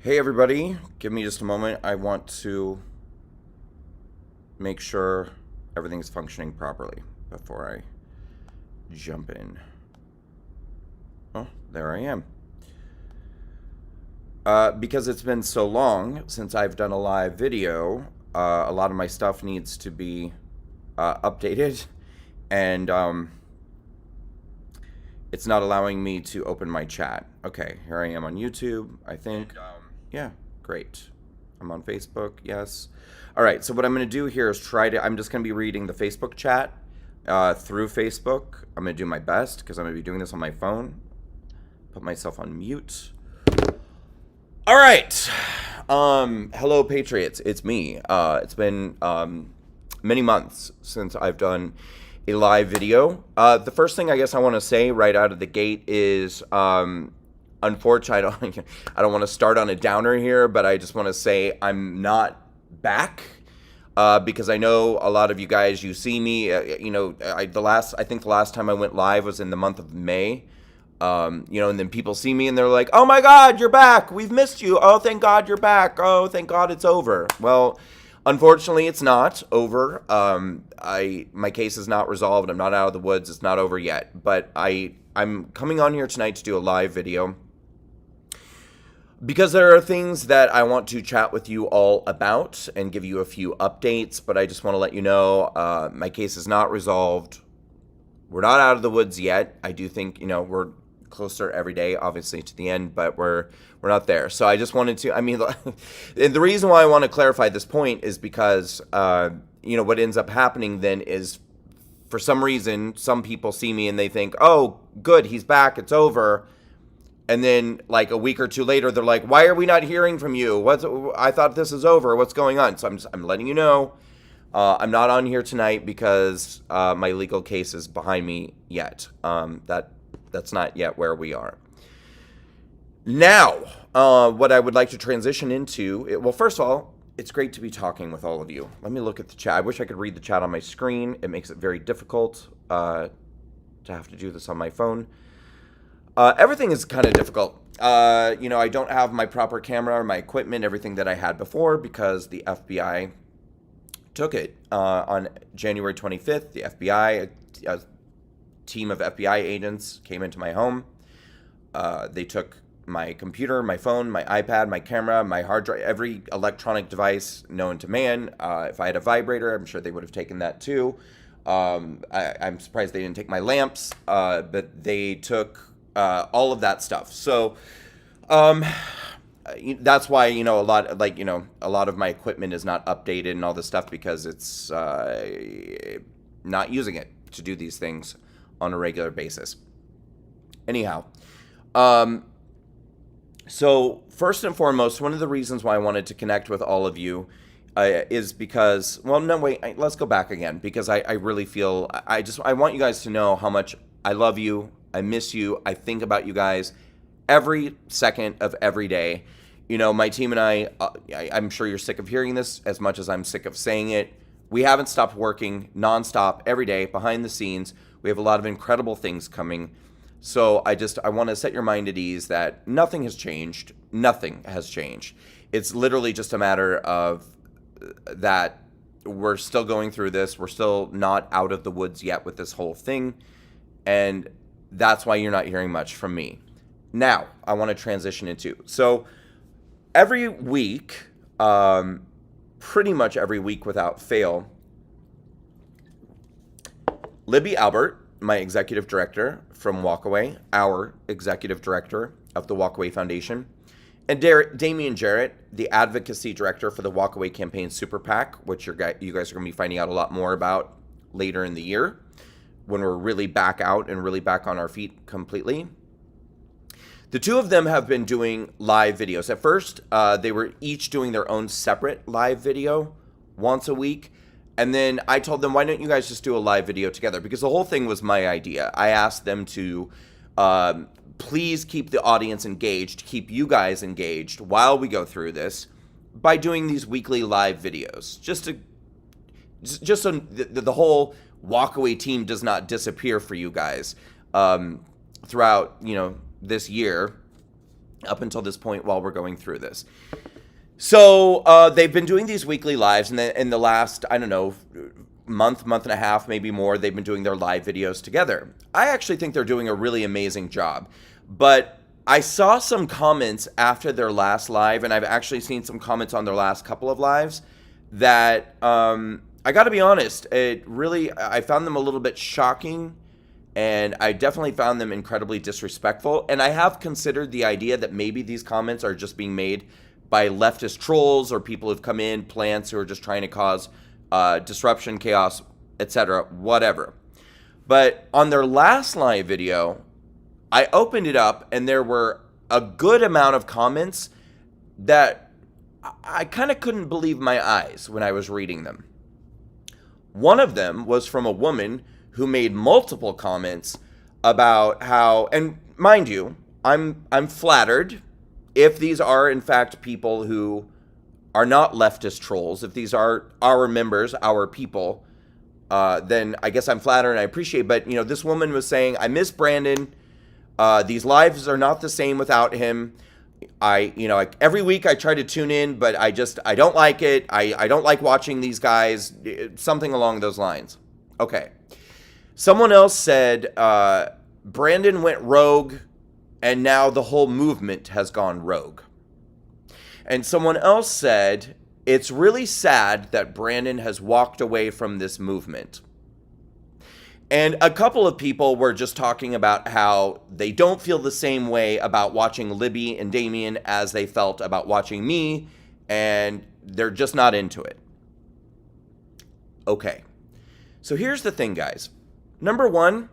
Hey everybody, give me just a moment. I want to make sure everything's functioning properly before I jump in. Oh, there I am. Because it's been so long since I've done a live video, a lot of my stuff needs to be updated, and it's not allowing me to open my chat. Okay, here I am on YouTube, I think. Yeah, great. I'm on Facebook, yes. All right, so what I'm going to do here is I'm just going to be reading the Facebook chat through Facebook. I'm going to do my best because I'm going to be doing this on my phone. Put myself on mute. All right. Hello, Patriots. It's me. It's been many months since I've done a live video. The first thing I guess I want to say right out of the gate is, unfortunately, I don't want to start on a downer here, but I just want to say I'm not back because I know a lot of you guys. You see me. I think the last time I went live was in the month of May. And then people see me and they're like, "Oh my God, you're back! We've missed you! Oh, thank God you're back! Oh, thank God it's over." Well, unfortunately, it's not over. My case is not resolved. I'm not out of the woods. It's not over yet. But I'm coming on here tonight to do a live video because there are things that I want to chat with you all about and give you a few updates. But I just want to let you know my case is not resolved. We're not out of the woods yet. I do think we're closer every day, obviously, to the end, but we're not there. So I just wanted to, and the reason why I want to clarify this point is because, what ends up happening then is, for some reason, some people see me and they think, "Oh, good, he's back, it's over." And then, like, a week or two later, they're like, "Why are we not hearing from you? I thought this is over. What's going on?" So I'm letting you know, I'm not on here tonight because my legal case is behind me yet. That's not yet where we are. Now, what I would like to transition into, well, first of all, it's great to be talking with all of you. Let me look at the chat. I wish I could read the chat on my screen. It makes it very difficult to have to do this on my phone. Everything is kind of difficult. I don't have my proper camera or my equipment, everything that I had before, because the FBI took it. On January 25th, the FBI, a team of FBI agents came into my home. They took my computer, my phone, my iPad, my camera, my hard drive, every electronic device known to man. If I had a vibrator, I'm sure they would have taken that too. I'm surprised they didn't take my lamps, but they took all of that stuff. So that's why a lot of my equipment is not updated and all this stuff, because it's not using it to do these things on a regular basis. Anyhow, so first and foremost, one of the reasons why I wanted to connect with all of you is because, well, no, wait, let's go back again, because I really feel, I want you guys to know how much I love you, I miss you, I think about you guys every second of every day. My team and I'm sure you're sick of hearing this as much as I'm sick of saying it. We haven't stopped working nonstop every day behind the scenes. We have a lot of incredible things coming. So I want to set your mind at ease that nothing has changed. Nothing has changed. It's literally just a matter of that we're still going through this. We're still not out of the woods yet with this whole thing. And that's why you're not hearing much from me. Now, I want to transition into, so every week, pretty much every week without fail, Libby Albert, my executive director from Walkaway, our executive director of the Walkaway Foundation, and Damian Jarrett, the advocacy director for the Walkaway Campaign Super PAC, which you guys are going to be finding out a lot more about later in the year, when we're really back out and really back on our feet completely. The two of them have been doing live videos. At first, they were each doing their own separate live video once a week. And then I told them, why don't you guys just do a live video together? Because the whole thing was my idea. I asked them to please keep the audience engaged, keep you guys engaged while we go through this by doing these weekly live videos. Just so the whole Walkaway team does not disappear for you guys throughout, this year. up until this point while we're going through this. So they've been doing these weekly lives, and in the last, I don't know, month and a half, maybe more, they've been doing their live videos together. I actually think they're doing a really amazing job. But I saw some comments after their last live, and I've actually seen some comments on their last couple of lives that I got to be honest, I found them a little bit shocking, and I definitely found them incredibly disrespectful. And I have considered the idea that maybe these comments are just being made by leftist trolls or people who've come in, plants who are just trying to cause disruption, chaos, etc., whatever. But on their last live video, I opened it up and there were a good amount of comments that I kind of couldn't believe my eyes when I was reading them. One of them was from a woman who made multiple comments about how, and mind you, I'm flattered if these are in fact people who are not leftist trolls, if these are our members, our people, then I guess I'm flattered and I appreciate. But this woman was saying, I miss Brandon. These lives are not the same without him. Every week I try to tune in, but I don't like it. I don't like watching these guys, something along those lines. Okay. Someone else said, Brandon went rogue and now the whole movement has gone rogue. And someone else said, it's really sad that Brandon has walked away from this movement. And a couple of people were just talking about how they don't feel the same way about watching Libby and Damien as they felt about watching me, and they're just not into it. Okay, so here's the thing, guys. Number one,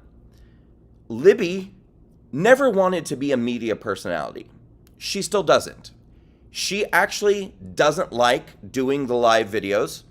Libby never wanted to be a media personality. She still doesn't. She actually doesn't like doing the live videos.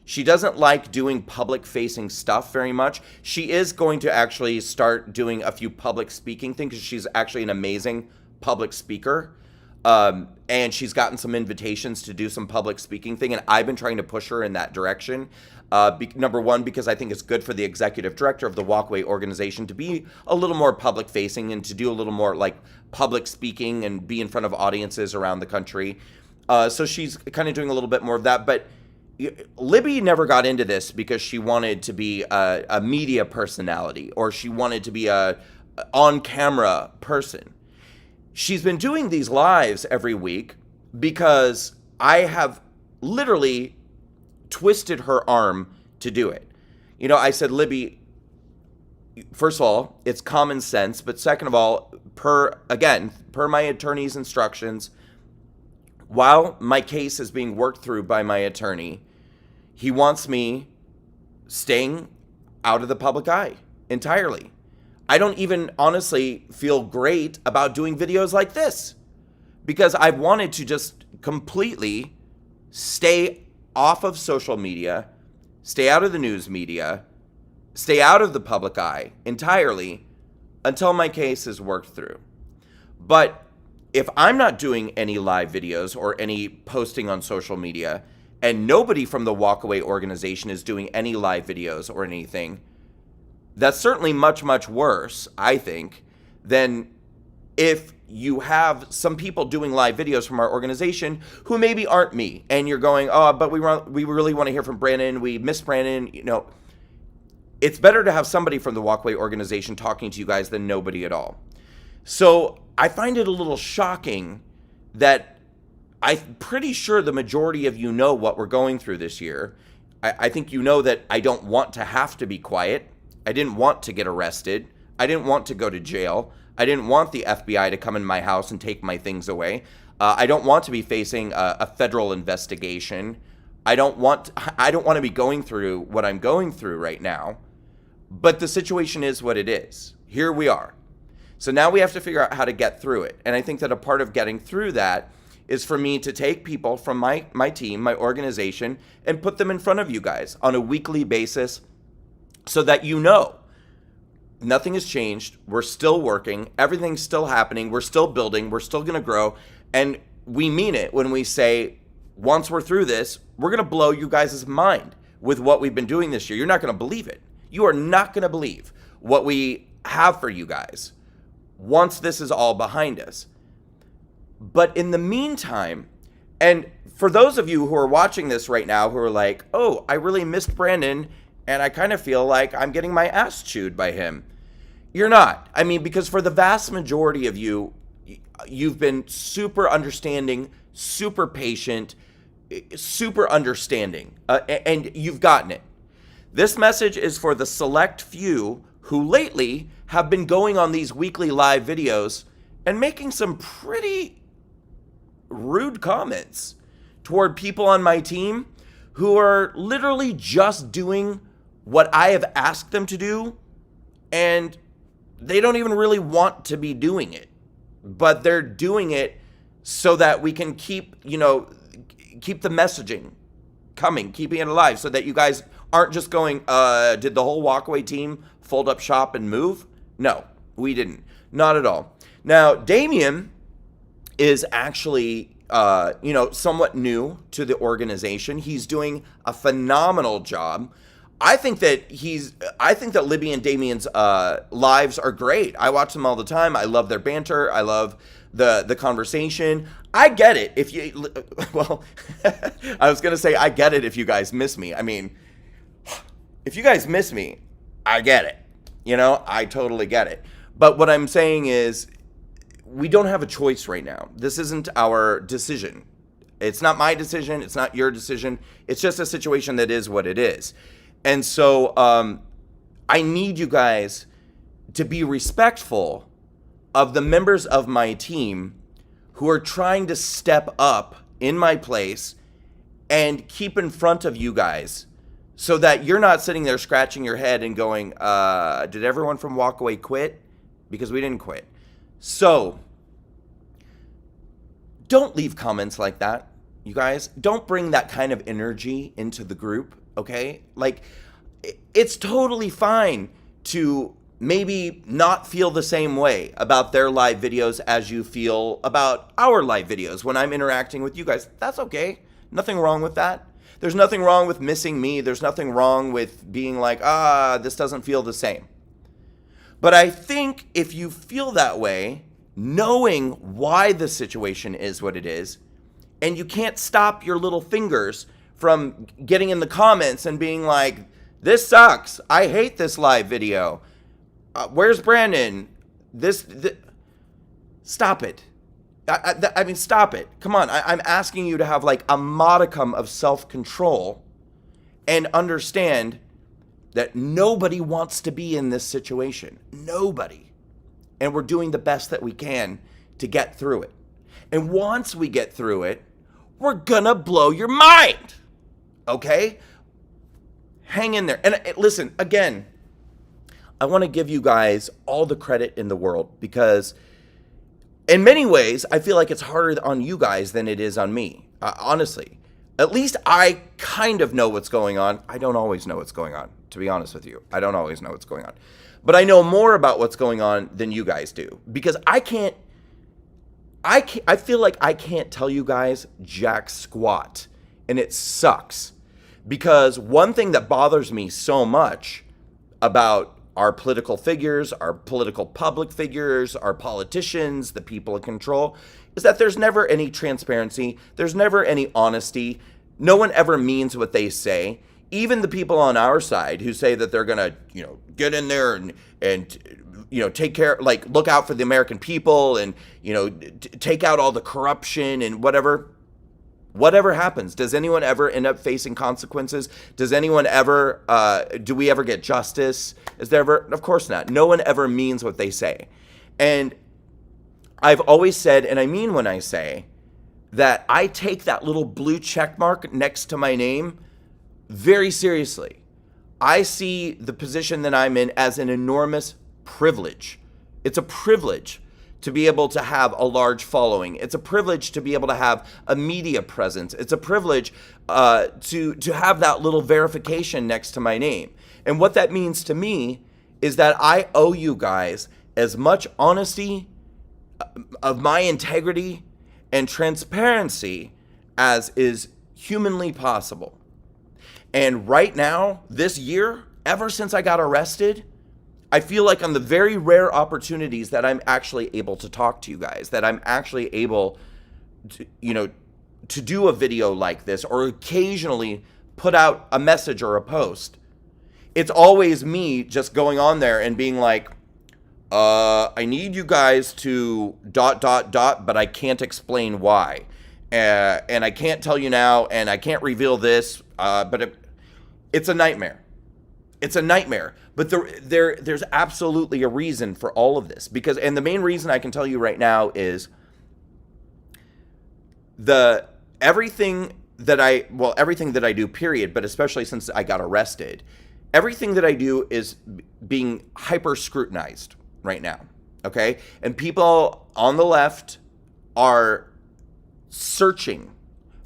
She doesn't like doing public-facing stuff very much. She is going to actually start doing a few public speaking things because she's actually an amazing public speaker. And she's gotten some invitations to do some public speaking thing, and I've been trying to push her in that direction. Number one, because I think it's good for the executive director of the Walkaway organization to be a little more public-facing and to do a little more like public speaking and be in front of audiences around the country. So she's kind of doing a little bit more of that. But Libby never got into this because she wanted to be a media personality or she wanted to be a on-camera person. She's been doing these lives every week because I have literally twisted her arm to do it. I said, Libby, first of all, it's common sense, but second of all, per my attorney's instructions, while my case is being worked through by my attorney, he wants me staying out of the public eye entirely. I don't even honestly feel great about doing videos like this because I've wanted to just completely stay off of social media, stay out of the news media, stay out of the public eye entirely until my case is worked through. But if I'm not doing any live videos or any posting on social media, and nobody from the Walkaway organization is doing any live videos or anything, that's certainly much, much worse, I think, than if you have some people doing live videos from our organization who maybe aren't me, and you're going, oh, but we really want to hear from Brandon, we miss Brandon. It's better to have somebody from the Walkaway organization talking to you guys than nobody at all. So I find it a little shocking that I'm pretty sure the majority of you know what we're going through this year. I think you know that I don't want to have to be quiet. I didn't want to get arrested. I didn't want to go to jail. I didn't want the FBI to come in my house and take my things away. I don't want to be facing a federal investigation. I don't want to be going through what I'm going through right now. But the situation is what it is. Here we are. So now we have to figure out how to get through it. And I think that a part of getting through that is for me to take people from my team, my organization, and put them in front of you guys on a weekly basis so that nothing has changed. We're still working. Everything's still happening. We're still building. We're still going to grow. And we mean it when we say, once we're through this, we're going to blow you guys' mind with what we've been doing this year. You're not going to believe it. You are not going to believe what we have for you guys once this is all behind us. But in the meantime, and for those of you who are watching this right now who are like, oh, I really missed Brandon and I kind of feel like I'm getting my ass chewed by him. You're not. I mean, because for the vast majority of you, you've been super understanding, super patient, super understanding, and you've gotten it. This message is for the select few who lately have been going on these weekly live videos and making some pretty rude comments toward people on my team who are literally just doing what I have asked them to do, and they don't even really want to be doing it, but they're doing it so that we can keep the messaging coming, keeping it alive, so that you guys aren't just going, did the whole Walkaway team fold up shop and move? No, we didn't. Not at all. Now, Damien is actually, somewhat new to the organization. He's doing a phenomenal job. I think that Libby and Damien's lives are great. I watch them all the time. I love their banter. I love the conversation. I get it if you, well, I was going to say I get it if you guys miss me. I mean, if you guys miss me, I get it. I totally get it. But what I'm saying is we don't have a choice right now. This isn't our decision. It's not my decision. It's not your decision. It's just a situation that is what it is. And so I need you guys to be respectful of the members of my team who are trying to step up in my place and keep in front of you guys so that you're not sitting there scratching your head and going, did everyone from Walkaway quit? Because we didn't quit. So don't leave comments like that, you guys. Don't bring that kind of energy into the group, okay? Like, it's totally fine to maybe not feel the same way about their live videos as you feel about our live videos when I'm interacting with you guys. That's okay. Nothing wrong with that. There's nothing wrong with missing me. There's nothing wrong with being like, this doesn't feel the same. But I think if you feel that way, knowing why the situation is what it is, and you can't stop your little fingers from getting in the comments and being like, this sucks. I hate this live video. Where's Brandon? Stop it. I mean, stop it. Come on. I'm asking you to have like a modicum of self-control and understand that nobody wants to be in this situation. Nobody. And we're doing the best that we can to get through it. And once we get through it, we're gonna blow your mind. Okay? Hang in there. And listen, again, I want to give you guys all the credit in the world because in many ways, I feel like it's harder on you guys than it is on me. Honestly. At least I kind of know what's going on. I don't always know what's going on, to be honest with you. I don't always know what's going on. But I know more about what's going on than you guys do. Because I feel like I can't tell you guys jack squat. And it sucks. Because one thing that bothers me so much about our political figures, our political public figures, our politicians, the people in control, is that there's never any transparency. There's never any honesty. No one ever means what they say. Even the people on our side who say that they're going to, get in there and take care, like look out for the American people and, take out all the corruption and whatever happens. Does anyone ever end up facing consequences? Does anyone ever, do we ever get justice? Is there ever? Of course not. No one ever means what they say. And I've always said, and I mean when I say, that I take that little blue check mark next to my name very seriously. I see the position that I'm in as an enormous privilege. It's a privilege to be able to have a large following. It's a privilege to be able to have a media presence. It's a privilege to have that little verification next to my name. And what that means to me is that I owe you guys as much honesty of my integrity and transparency as is humanly possible. And right now, this year, ever since I got arrested, I feel like on the very rare opportunities that I'm actually able to talk to you guys, that I'm actually able to, to do a video like this or occasionally put out a message or a post, it's always me just going on there and being like, I need you guys to ... but I can't explain why. And I can't tell you now, and I can't reveal this, but it's a nightmare. It's a nightmare. But there's absolutely a reason for all of this. And the main reason I can tell you right now is everything that I do, period, but especially since I got arrested, everything that I do is being hyper scrutinized right now, okay? And people on the left are searching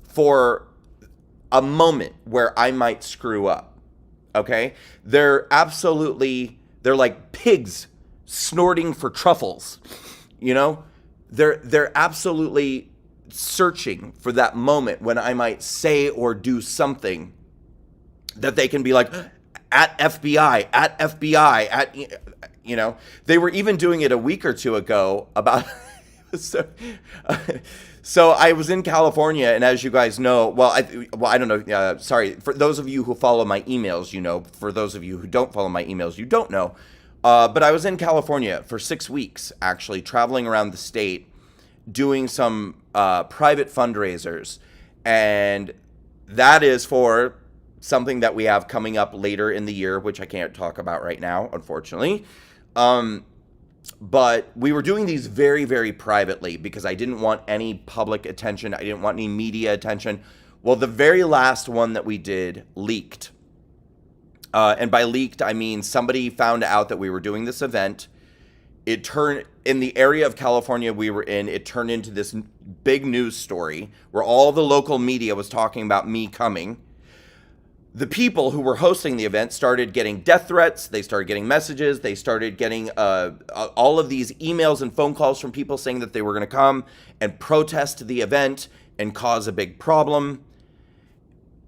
for a moment where I might screw up, okay? They're like pigs snorting for truffles, They're absolutely searching for that moment when I might say or do something that they can be like, at FBI, they were even doing it a week or two ago about, so I was in California, and as you guys know, I don't know, sorry, for those of you who follow my emails, for those of you who don't follow my emails, you don't know, but I was in California for 6 weeks, actually, traveling around the state, doing some private fundraisers, and that is for something that we have coming up later in the year, which I can't talk about right now, unfortunately. But we were doing these very, very privately because I didn't want any public attention. I didn't want any media attention. Well, the very last one that we did leaked. And by leaked, I mean somebody found out that we were doing this event. It turned, in the area of California we were in, it turned into this big news story where all the local media was talking about me coming. The people who were hosting the event started getting death threats. They started getting messages. They started getting all of these emails and phone calls from people saying that they were going to come and protest the event and cause a big problem.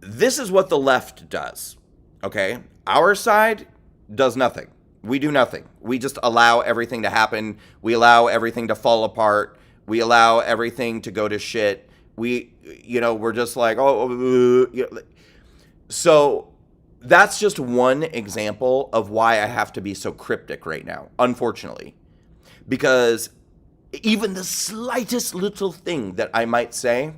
This is what the left does, okay? Our side does nothing. We do nothing. We just allow everything to happen. We allow everything to fall apart. We allow everything to go to shit. We're just like, So that's just one example of why I have to be so cryptic right now, unfortunately. Because even the slightest little thing that I might say,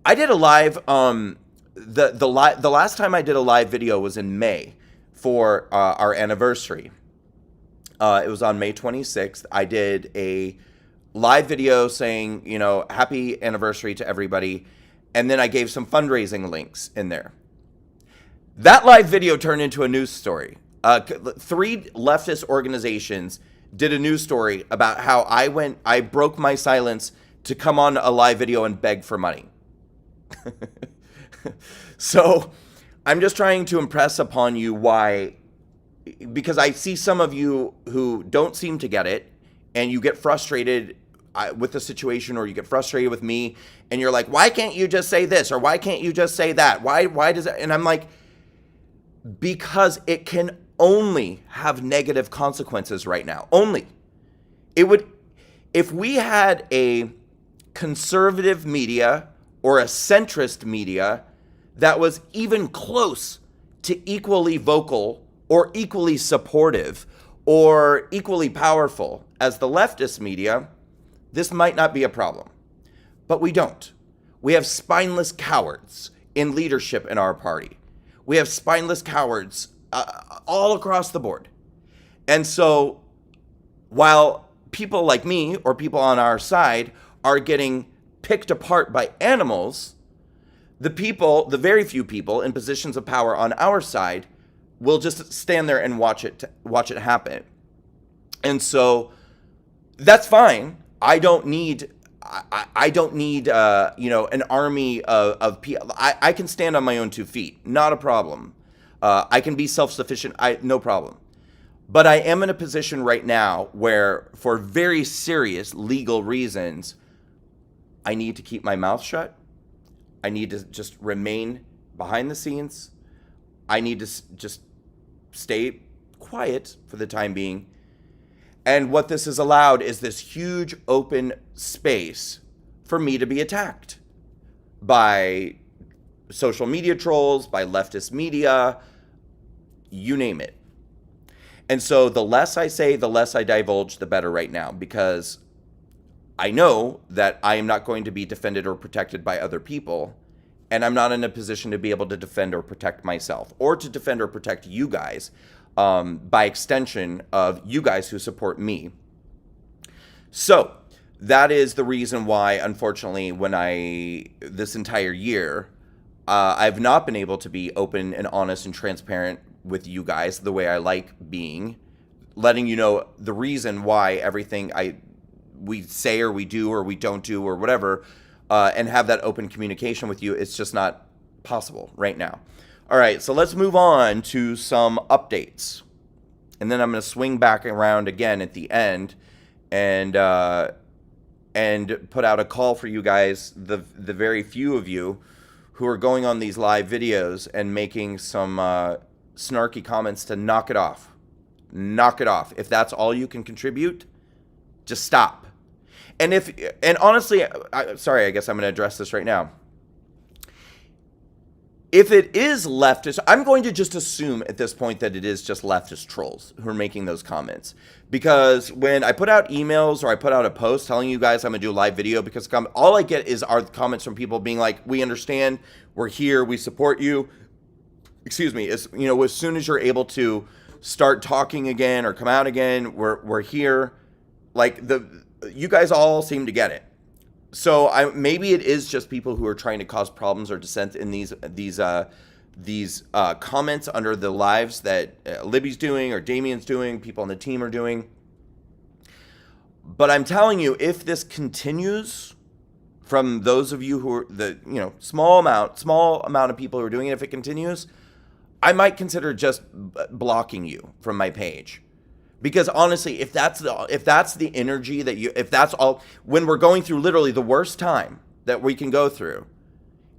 I did a live, the last time I did a live video was in May for our anniversary. It was on May 26th. I did a live video saying, happy anniversary to everybody. And then I gave some fundraising links in there. That live video turned into a news story. 3 leftist organizations did a news story about how I broke my silence to come on a live video and beg for money. So I'm just trying to impress upon you why, because I see some of you who don't seem to get it, and you get frustrated with the situation, or you get frustrated with me, and you're like, why can't you just say this? Or why can't you just say that? Why does it? And I'm like, because it can only have negative consequences right now. Only. If we had a conservative media or a centrist media that was even close to equally vocal or equally supportive or equally powerful as the leftist media, this might not be a problem. But we don't. We have spineless cowards in leadership in our party. We have spineless cowards all across the board. And so while people like me or people on our side are getting picked apart by animals, the very few people in positions of power on our side will just stand there and watch it happen. And so that's fine. I don't need an army of people. I can stand on my own 2 feet, not a problem. I can be self-sufficient, no problem. But I am in a position right now where, for very serious legal reasons, I need to keep my mouth shut. I need to just remain behind the scenes. I need to just stay quiet for the time being. And what this has allowed is this huge open space for me to be attacked by social media trolls, by leftist media, you name it. And so the less I say, the less I divulge, the better right now, because I know that I am not going to be defended or protected by other people, and I'm not in a position to be able to defend or protect myself, or to defend or protect you guys, by extension of you guys who support me. So that is the reason why, unfortunately, this entire year, I've not been able to be open and honest and transparent with you guys the way I like being, letting you know the reason why everything we say or we do or we don't do or whatever, and have that open communication with you. It's just not possible right now. All right, so let's move on to some updates. And then I'm going to swing back around again at the end and put out a call for you guys, the very few of you who are going on these live videos and making some snarky comments, to knock it off. Knock it off. If that's all you can contribute, just stop. And honestly, sorry, I guess I'm going to address this right now. If it is leftist, I'm going to just assume at this point that it is just leftist trolls who are making those comments. Because when I put out emails or I put out a post telling you guys I'm going to do a live video, because all I get are comments from people being like, we understand, we're here, we support you. Excuse me, as soon as you're able to start talking again or come out again, we're here. Like, you guys all seem to get it. So maybe it is just people who are trying to cause problems or dissent in these comments under the lives that Libby's doing or Damien's doing, people on the team are doing. But I'm telling you, if this continues from those of you who are small amount of people who are doing it, if it continues, I might consider just blocking you from my page. Because honestly, if that's the energy if that's all, when we're going through literally the worst time that we can go through,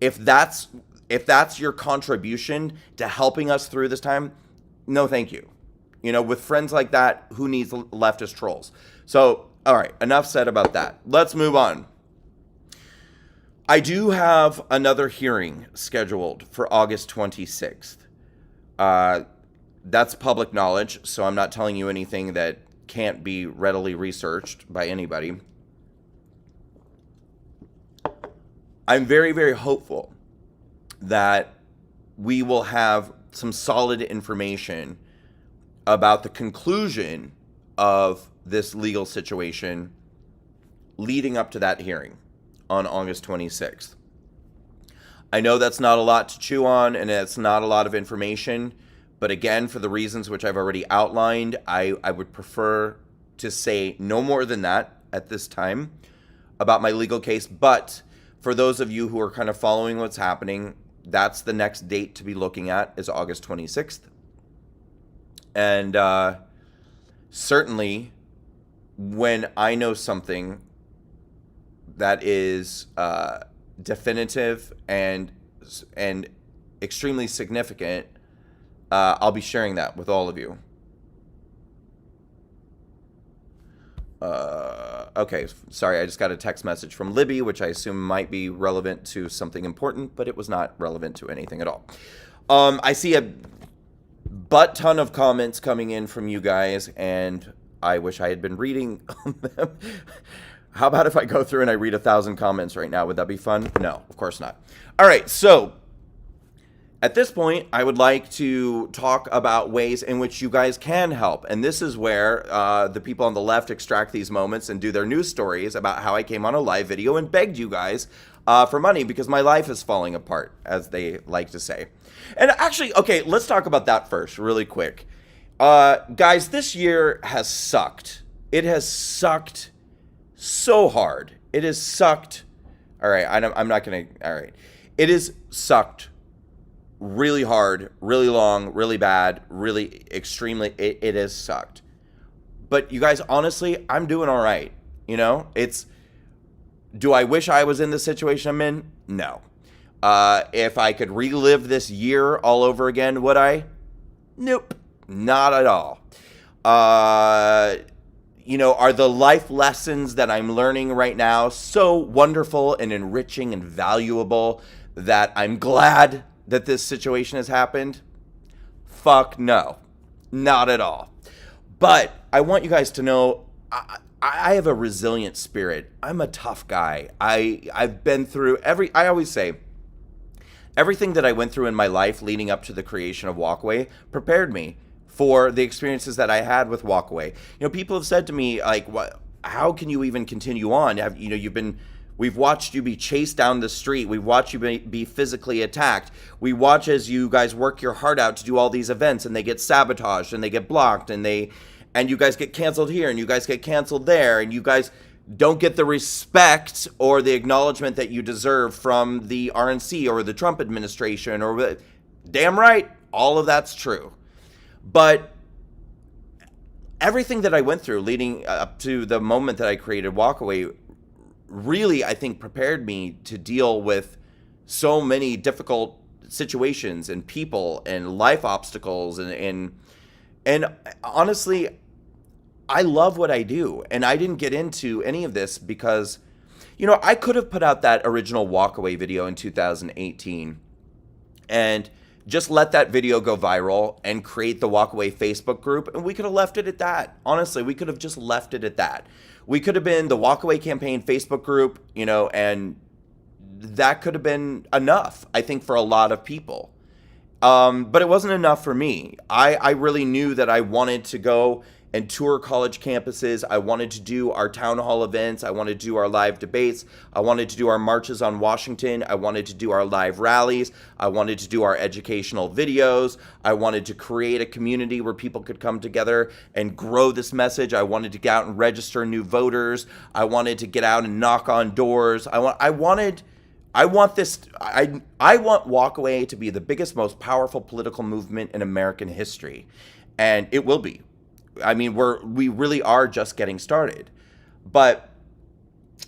if that's your contribution to helping us through this time, no thank you. With friends like that, who needs leftist trolls? So, all right, enough said about that. Let's move on. I do have another hearing scheduled for August 26th. That's public knowledge, so I'm not telling you anything that can't be readily researched by anybody. I'm very, very hopeful that we will have some solid information about the conclusion of this legal situation leading up to that hearing on August 26th. I know that's not a lot to chew on, and it's not a lot of information. But again, for the reasons which I've already outlined, I would prefer to say no more than that at this time about my legal case. But for those of you who are kind of following what's happening, that's the next date to be looking at, is August 26th. And certainly, when I know something that is definitive and extremely significant, I'll be sharing that with all of you. Okay, sorry, I just got a text message from Libby, which I assume might be relevant to something important, but it was not relevant to anything at all. I see a butt ton of comments coming in from you guys, and I wish I had been reading them. How about if I go through and I read 1,000 comments right now? Would that be fun? No, of course not. All right, so at this point, I would like to talk about ways in which you guys can help. And this is where the people on the left extract these moments and do their news stories about how I came on a live video and begged you guys for money because my life is falling apart, as they like to say. And actually, okay, let's talk about that first really quick. Guys, this year has sucked. It has sucked so hard. It has sucked. All right, I'm not going to. All right. It has sucked really hard, really long, really bad, really extremely. It has sucked. But you guys, honestly, I'm doing all right. Do I wish I was in the situation I'm in? No. If I could relive this year all over again, would I? Nope. Not at all. Uh, are the life lessons that I'm learning right now so wonderful and enriching and valuable that I'm glad that this situation has happened? Fuck no. Not at all. But I want you guys to know I have a resilient spirit. I'm a tough guy. I've been through I always say, everything that I went through in my life leading up to the creation of Walkaway prepared me for the experiences that I had with Walkaway. People have said to me, like, "What? How can you even continue on? We've watched you be chased down the street. We've watched you be physically attacked. We watch as you guys work your heart out to do all these events, and they get sabotaged, and they get blocked, and you guys get canceled here, and you guys get canceled there, and you guys don't get the respect or the acknowledgement that you deserve from the RNC or the Trump administration or damn right, all of that's true. But everything that I went through leading up to the moment that I created Walkaway really, I think, prepared me to deal with so many difficult situations and people and life obstacles and honestly, I love what I do, and I didn't get into any of this because, I could have put out that original Walkaway video in 2018 and just let that video go viral and create the Walkaway Facebook group, and we could have left it at that. Honestly, we could have just left it at that. We could have been the Walkaway campaign Facebook group, and that could have been enough, I think, for a lot of people. But it wasn't enough for me. I really knew that I wanted to go and tour college campuses. I wanted to do our town hall events. I wanted to do our live debates. I wanted to do our marches on Washington. I wanted to do our live rallies. I wanted to do our educational videos. I wanted to create a community where people could come together and grow this message. I wanted to get out and register new voters. I wanted to get out and knock on doors. I want Walkaway to be the biggest, most powerful political movement in American history. And it will be. I mean, we really are just getting started. But,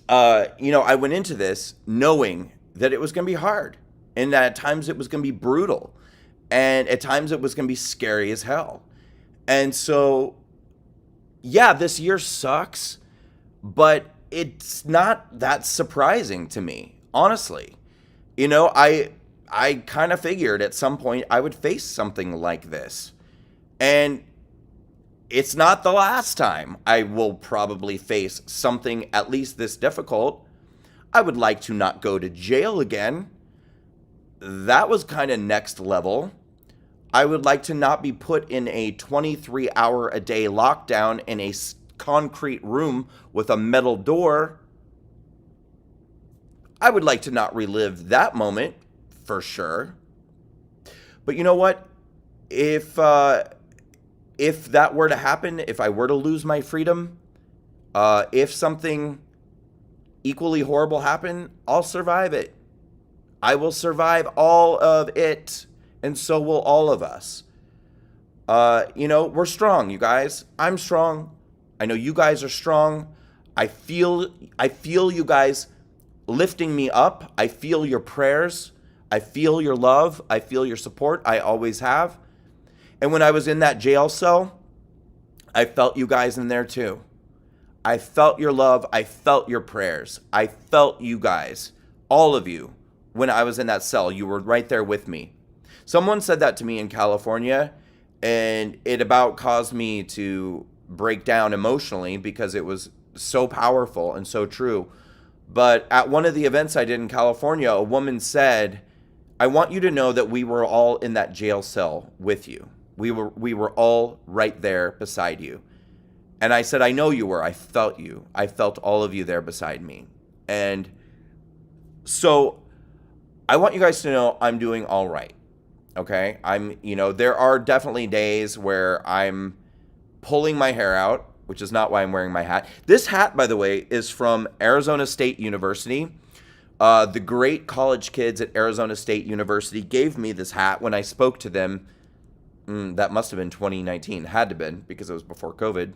I went into this knowing that it was going to be hard and that at times it was going to be brutal and at times it was going to be scary as hell. And so, yeah, this year sucks, but it's not that surprising to me, honestly. I kind of figured at some point I would face something like this. And it's not the last time I will probably face something at least this difficult. I would like to not go to jail again. That was kind of next level. I would like to not be put in a 23-hour-a-day lockdown in a concrete room with a metal door. I would like to not relive that moment, for sure. But you know what? If that were to happen, if I were to lose my freedom, if something equally horrible happened, I'll survive it. I will survive all of it, and so will all of us. We're strong, you guys. I'm strong. I know you guys are strong. I feel you guys lifting me up. I feel your prayers. I feel your love. I feel your support. I always have. And when I was in that jail cell, I felt you guys in there too. I felt your love. I felt your prayers. I felt you guys, all of you, when I was in that cell. You were right there with me. Someone said that to me in California, and it about caused me to break down emotionally because it was so powerful and so true. But at one of the events I did in California, a woman said, "I want you to know that we were all in that jail cell with you. We were all right there beside you." And I said, "I know you were. I felt you. I felt all of you there beside me." And so I want you guys to know I'm doing all right. Okay? There are definitely days where I'm pulling my hair out, which is not why I'm wearing my hat. This hat, by the way, is from Arizona State University. The great college kids at Arizona State University gave me this hat when I spoke to them. That must have been 2019. Had to been, because it was before COVID.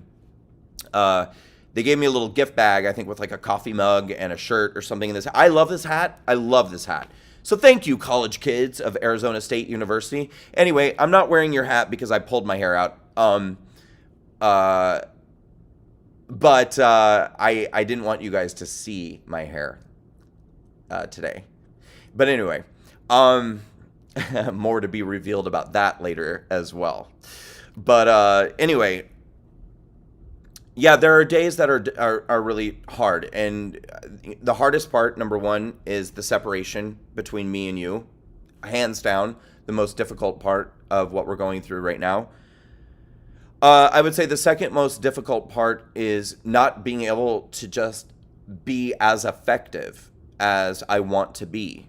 They gave me a little gift bag, I think, with like a coffee mug and a shirt or something in this. I love this hat. I love this hat. So thank you, college kids of Arizona State University. Anyway, I'm not wearing your hat because I pulled my hair out. Uh, but I didn't want you guys to see my hair today. But anyway, more to be revealed about that later as well. But anyway, yeah, there are days that are really hard, and the hardest part, number one, is the separation between me and you. Hands down, the most difficult part of what we're going through right now. I would say the second most difficult part is not being able to just be as effective as I want to be.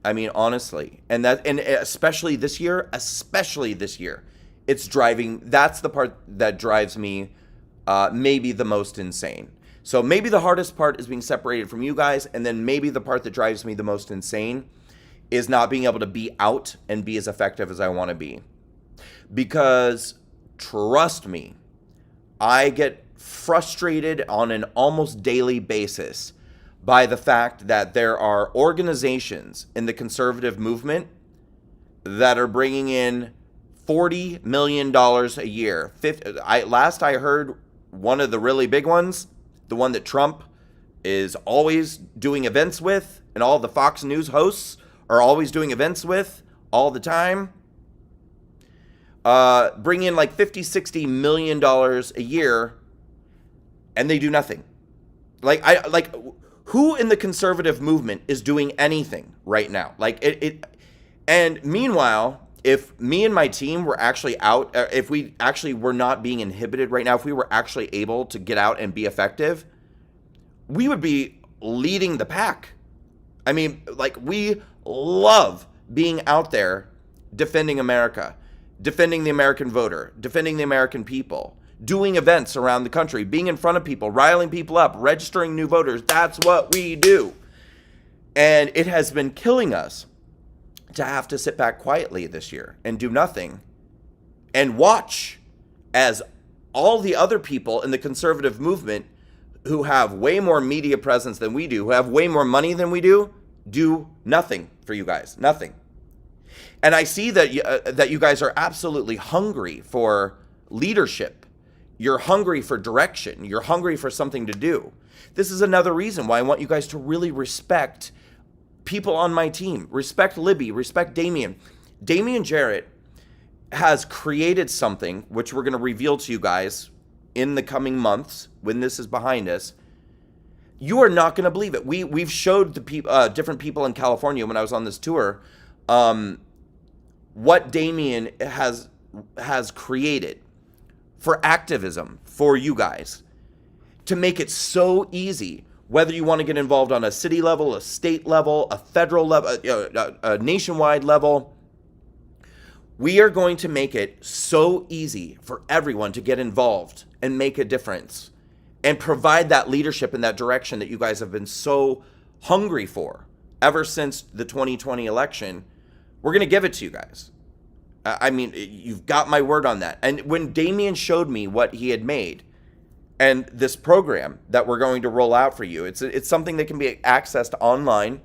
I mean, honestly, and especially this year, that's the part that drives me maybe the most insane. So maybe the hardest part is being separated from you guys, and then maybe the part that drives me the most insane is not being able to be out and be as effective as I want to be. Because trust me, I get frustrated on an almost daily basis by the fact that there are organizations in the conservative movement that are bringing in $40 million a year. Last I heard, one of the really big ones, the one that Trump is always doing events with, and all the Fox News hosts are always doing events with all the time, bring in like $50-60 million a year, and they do nothing. Who in the conservative movement is doing anything right now? And meanwhile, if me and my team were actually out, if we actually were not being inhibited right now, if we were actually able to get out and be effective, we would be leading the pack. I mean, we love being out there defending America, defending the American voter, defending the American people, doing events around the country, being in front of people, riling people up, registering new voters. That's what we do. And it has been killing us to have to sit back quietly this year and do nothing and watch as all the other people in the conservative movement who have way more media presence than we do, who have way more money than we do nothing for you guys. Nothing. And I see that you guys are absolutely hungry for leadership. You're hungry for direction. You're hungry for something to do. This is another reason why I want you guys to really respect people on my team. Respect Libby. Respect Damien. Damien Jarrett has created something which we're going to reveal to you guys in the coming months when this is behind us. You are not going to believe it. We've showed the different people in California when I was on this tour what Damien has created for activism for you guys to make it so easy. Whether you want to get involved on a city level, a state level, a federal level, a nationwide level, we are going to make it so easy for everyone to get involved and make a difference and provide that leadership and that direction that you guys have been so hungry for ever since the 2020 election. We're going to give it to you guys. I mean, you've got my word on that. And when Damien showed me what he had made, and this program that we're going to roll out for you, it's something that can be accessed online.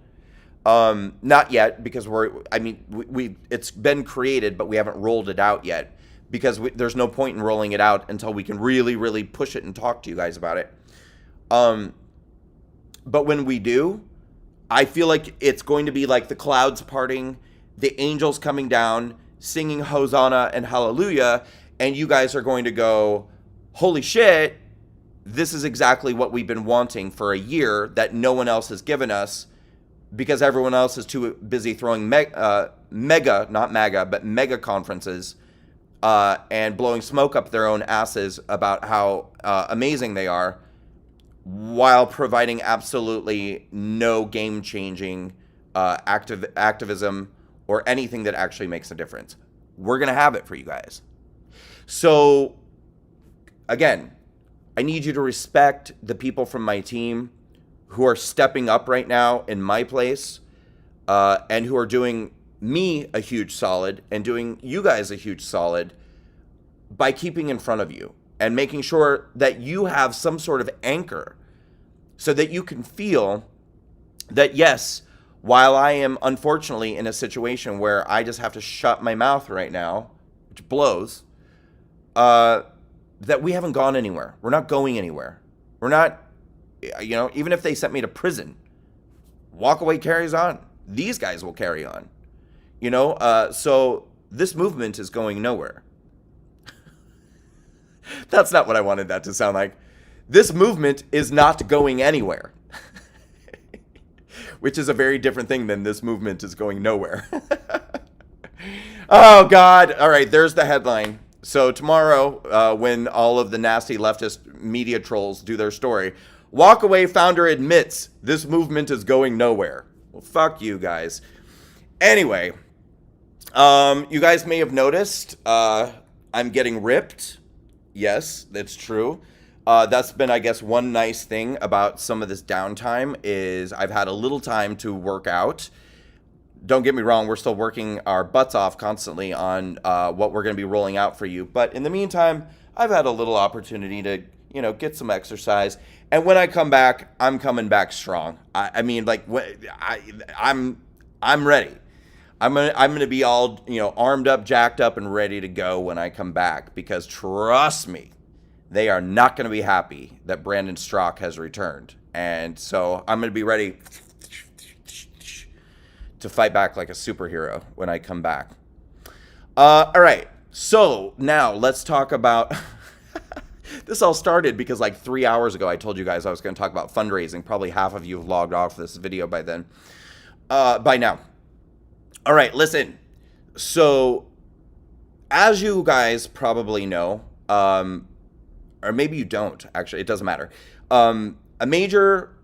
Not yet, because it's been created, but we haven't rolled it out yet, because there's no point in rolling it out until we can really, really push it and talk to you guys about it. But when we do, I feel like it's going to be like the clouds parting, the angels coming down, singing Hosanna and Hallelujah, and you guys are going to go, holy shit, this is exactly what we've been wanting for a year that no one else has given us, because everyone else is too busy throwing mega conferences and blowing smoke up their own asses about how amazing they are, while providing absolutely no game-changing activism or anything that actually makes a difference. We're going to have it for you guys. So, again, I need you to respect the people from my team who are stepping up right now in my place and who are doing me a huge solid and doing you guys a huge solid by keeping in front of you and making sure that you have some sort of anchor so that you can feel that, yes, while I am unfortunately in a situation where I just have to shut my mouth right now, which blows, that we haven't gone anywhere. We're not going anywhere. We're not, even if they sent me to prison, Walkaway carries on. These guys will carry on. So this movement is going nowhere. That's not what I wanted that to sound like. This movement is not going anywhere. Which is a very different thing than this movement is going nowhere. Oh, God. All right, there's the headline. So tomorrow, when all of the nasty leftist media trolls do their story, Walkaway founder admits this movement is going nowhere. Well, fuck you guys. Anyway, you guys may have noticed I'm getting ripped. Yes, that's true. That's been, I guess, one nice thing about some of this downtime is I've had a little time to work out. Don't get me wrong, we're still working our butts off constantly on what we're going to be rolling out for you. But in the meantime, I've had a little opportunity to, get some exercise. And when I come back, I'm coming back strong. I'm ready. I'm gonna be all, armed up, jacked up, and ready to go when I come back. Because trust me, they are not going to be happy that Brandon Straka has returned. And so I'm going to be ready to fight back like a superhero when I come back. All right. So now let's talk about... This all started because like 3 hours ago, I told you guys I was going to talk about fundraising. Probably half of you have logged off this video by now. All right, listen. So as you guys probably know, or maybe you don't, actually, it doesn't matter. A major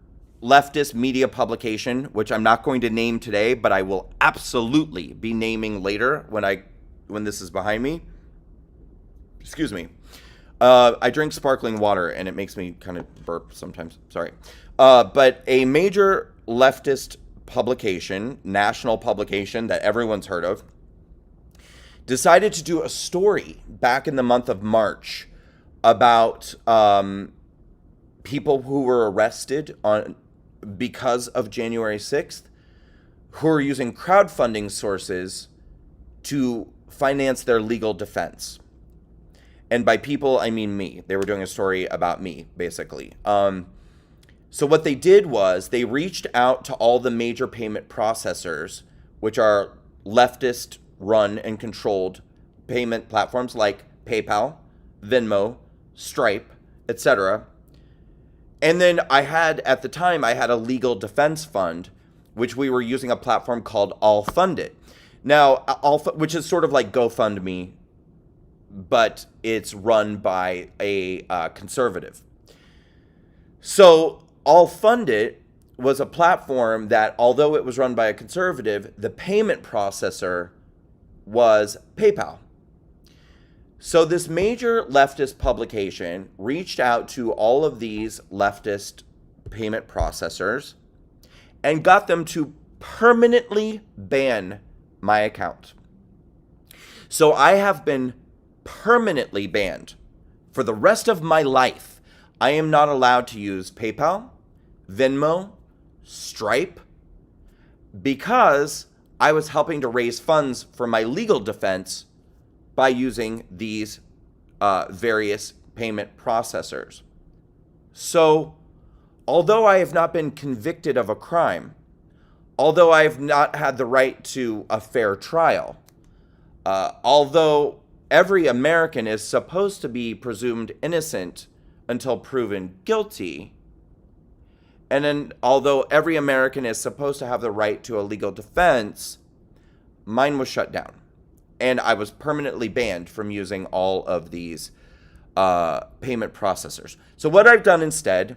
leftist media publication, which I'm not going to name today, but I will absolutely be naming later when this is behind me. Excuse me. I drink sparkling water, and it makes me kind of burp sometimes. Sorry. But a major leftist publication, national publication that everyone's heard of, decided to do a story back in the month of March about people who were arrested because of January 6th, who are using crowdfunding sources to finance their legal defense. And by people, I mean me. They were doing a story about me, basically. So what they did was they reached out to all the major payment processors, which are leftist run and controlled payment platforms like PayPal, Venmo, Stripe, etc. And then at the time, I had a legal defense fund, which we were using a platform called All Funded. Now, which is sort of like GoFundMe, but it's run by a conservative. So All Funded was a platform that, although it was run by a conservative, the payment processor was PayPal. So this major leftist publication reached out to all of these leftist payment processors and got them to permanently ban my account. So I have been permanently banned for the rest of my life. I am not allowed to use PayPal, Venmo, Stripe, because I was helping to raise funds for my legal defense by using these various payment processors. So, although I have not been convicted of a crime, although I have not had the right to a fair trial, although every American is supposed to be presumed innocent until proven guilty, and then although every American is supposed to have the right to a legal defense, mine was shut down. And I was permanently banned from using all of these payment processors. So what I've done instead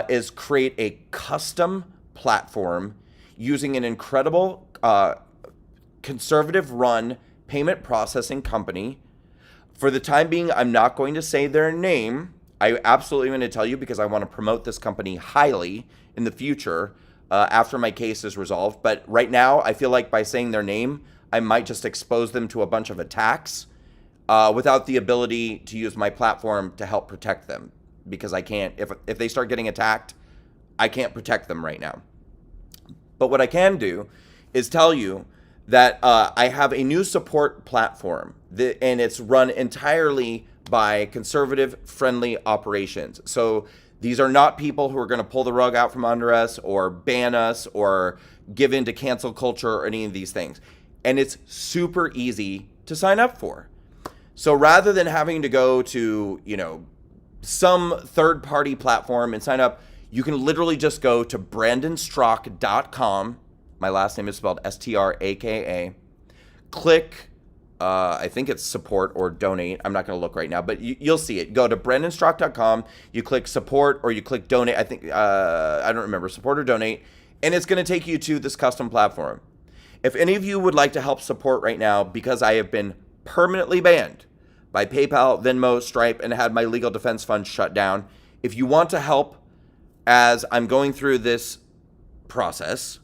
is create a custom platform using an incredible conservative-run payment processing company. For the time being, I'm not going to say their name. I absolutely am going to tell you because I want to promote this company highly in the future after my case is resolved. But right now, I feel like by saying their name, I might just expose them to a bunch of attacks without the ability to use my platform to help protect them. Because I can't, if they start getting attacked, I can't protect them right now. But what I can do is tell you that I have a new support platform, and it's run entirely by conservative-friendly operations. So these are not people who are going to pull the rug out from under us or ban us or give in to cancel culture or any of these things. And it's super easy to sign up for. So rather than having to go to, some third-party platform and sign up, you can literally just go to brandonstraka.com. My last name is spelled Straka. Click, I think it's support or donate. I'm not going to look right now, but you'll see it. Go to brandonstraka.com. You click support or you click donate. I think, I don't remember, support or donate. And it's going to take you to this custom platform. If any of you would like to help support right now, because I have been permanently banned by PayPal, Venmo, Stripe, and had my legal defense fund shut down, if you want to help as I'm going through this process,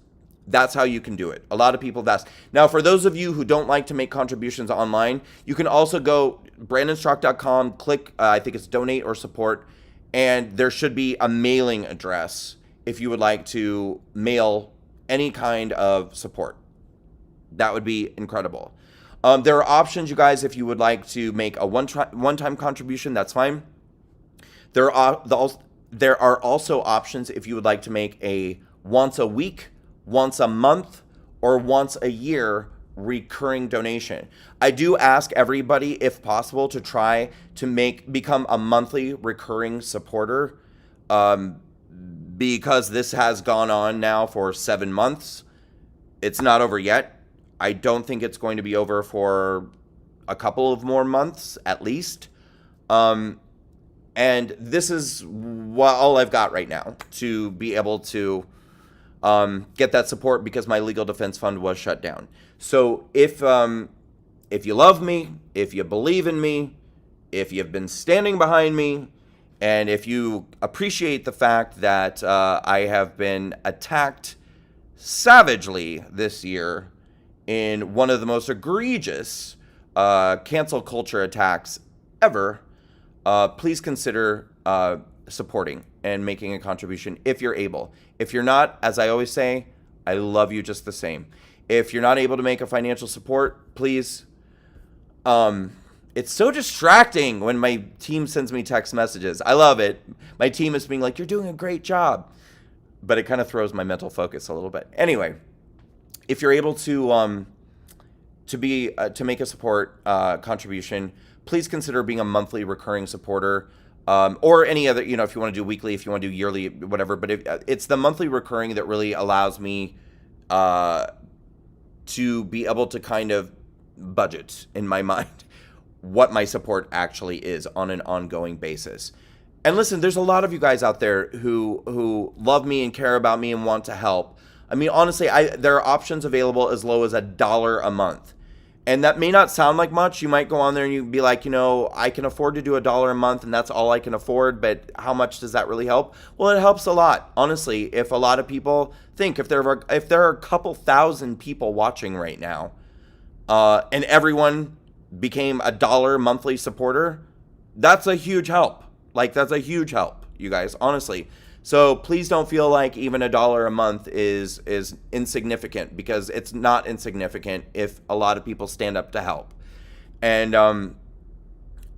that's how you can do it. A lot of people have asked. Now, for those of you who don't like to make contributions online, you can also go brandonstraka.com, click, I think it's donate or support, and there should be a mailing address if you would like to mail any kind of support. That would be incredible. There are options, you guys, if you would like to make a one-time contribution, that's fine. There are also options if you would like to make a once a week, once a month, or once a year recurring donation. I do ask everybody, if possible, to try to become a monthly recurring supporter, because this has gone on now for 7 months. It's not over yet. I don't think it's going to be over for a couple of more months at least. And this is all I've got right now to be able to get that support, because my legal defense fund was shut down. So if you love me, if you believe in me, if you've been standing behind me, and if you appreciate the fact that I have been attacked savagely this year in one of the most egregious cancel culture attacks ever, please consider supporting and making a contribution if you're able. If you're not, as I always say, I love you just the same. If you're not able to make a financial support, please. It's so distracting when my team sends me text messages. I love it. My team is being like, you're doing a great job. But it kind of throws my mental focus a little bit. Anyway, if you're able to make a support contribution, please consider being a monthly recurring supporter, or any other, if you want to do weekly, if you want to do yearly, whatever. But it's the monthly recurring that really allows me to be able to kind of budget in my mind what my support actually is on an ongoing basis. And listen, there's a lot of you guys out there who love me and care about me and want to help. I mean, honestly, there are options available as low as $1 a month. And that may not sound like much. You might go on there and you'd be like, I can afford to do $1 a month and that's all I can afford, but how much does that really help? Well, it helps a lot. Honestly, if a lot of people think, if there are a couple thousand people watching right now, and everyone became $1 monthly supporter, that's a huge help. That's a huge help, you guys, honestly. So please don't feel like even $1 a month is insignificant, because it's not insignificant if a lot of people stand up to help. And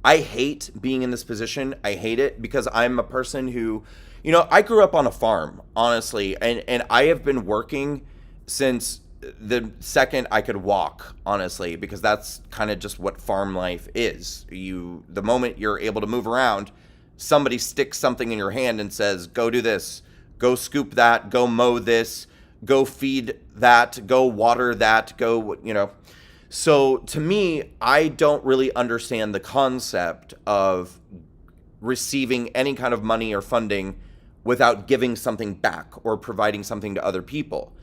I hate being in this position. I hate it because I'm a person who, I grew up on a farm, honestly, and I have been working since the second I could walk, honestly, because that's kind of just what farm life is. The moment you're able to move around, somebody sticks something in your hand and says, go do this, go scoop that, go mow this, go feed that, go water that, So to me, I don't really understand the concept of receiving any kind of money or funding without giving something back or providing something to other people.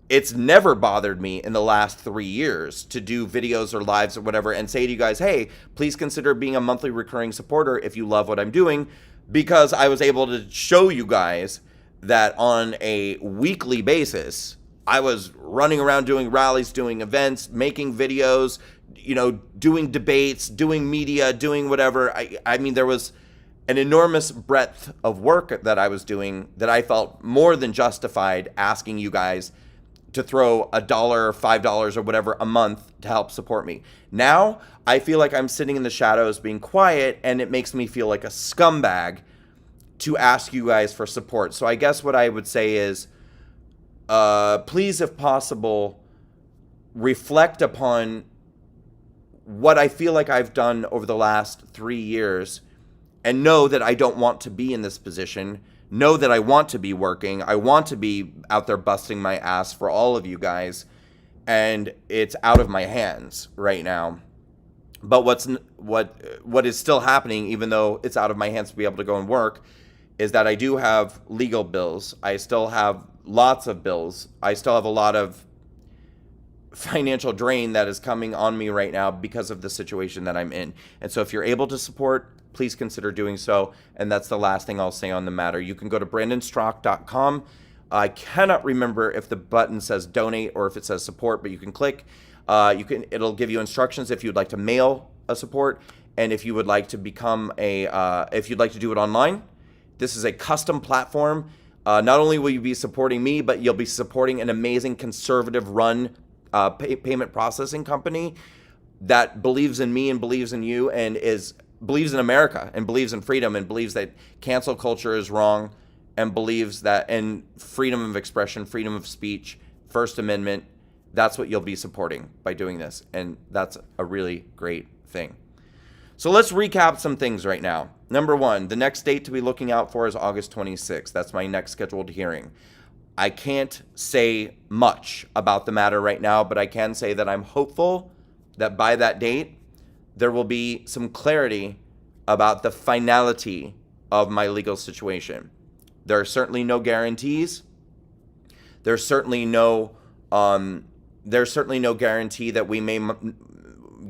It's never bothered me in the last 3 years to do videos or lives or whatever and say to you guys, hey, please consider being a monthly recurring supporter if you love what I'm doing, because I was able to show you guys that on a weekly basis, I was running around doing rallies, doing events, making videos, doing debates, doing media, doing whatever. I mean, there was an enormous breadth of work that I was doing that I felt more than justified asking you guys to throw $1, $5, or whatever a month to help support me. Now I feel like I'm sitting in the shadows being quiet, and it makes me feel like a scumbag to ask you guys for support. So I guess what I would say is, please, if possible, reflect upon what I feel like I've done over the last 3 years, and know that I don't want to be in this position. Know that I want to be working. I want to be out there busting my ass for all of you guys, and it's out of my hands right now. But what is still happening, even though it's out of my hands to be able to go and work, is that I do have legal bills. I still have lots of bills. I still have a lot of financial drain that is coming on me right now because of the situation that I'm in. And so if you're able to support, please consider doing so. And that's the last thing I'll say on the matter. You can go to brandonstraka.com. I cannot remember if the button says donate or if it says support, but you can click. It'll give you instructions if you'd like to mail a support, and if you would like to become if you'd like to do it online. This is a custom platform. Not only will you be supporting me, but you'll be supporting an amazing conservative run payment processing company that believes in me and believes in you and believes in America and believes in freedom and believes that cancel culture is wrong and believes that in freedom of expression, freedom of speech, First Amendment. That's what you'll be supporting by doing this. And that's a really great thing. So let's recap some things right now. Number one, the next date to be looking out for is August 26th. That's my next scheduled hearing. I can't say much about the matter right now, but I can say that I'm hopeful that by that date, there will be some clarity about the finality of my legal situation. There are certainly no guarantees. There's certainly no guarantee that we may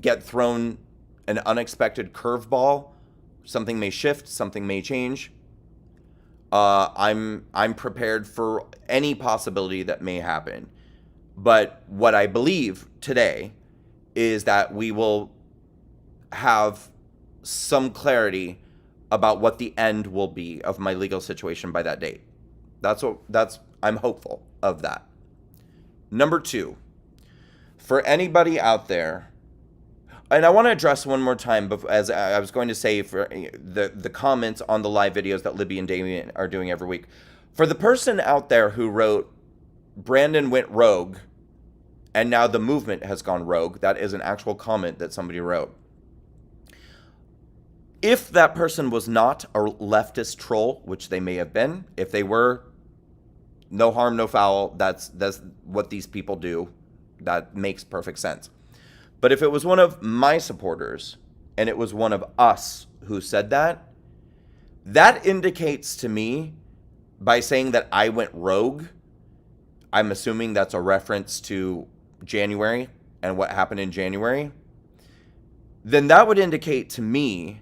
get thrown an unexpected curveball. Something may shift, something may change. I'm prepared for any possibility that may happen. But what I believe today is that we will have some clarity about what the end will be of my legal situation by that date. I'm hopeful of that. Number two, for anybody out there, and I want to address one more time, as I was going to say, for the comments on the live videos that Libby and Damien are doing every week. For the person out there who wrote, Brandon went rogue, and now the movement has gone rogue, that is an actual comment that somebody wrote. If that person was not a leftist troll, which they may have been, if they were, no harm, no foul, that's what these people do. That makes perfect sense. But if it was one of my supporters, and it was one of us who said that, that indicates to me, by saying that I went rogue, I'm assuming that's a reference to January and what happened in January, then that would indicate to me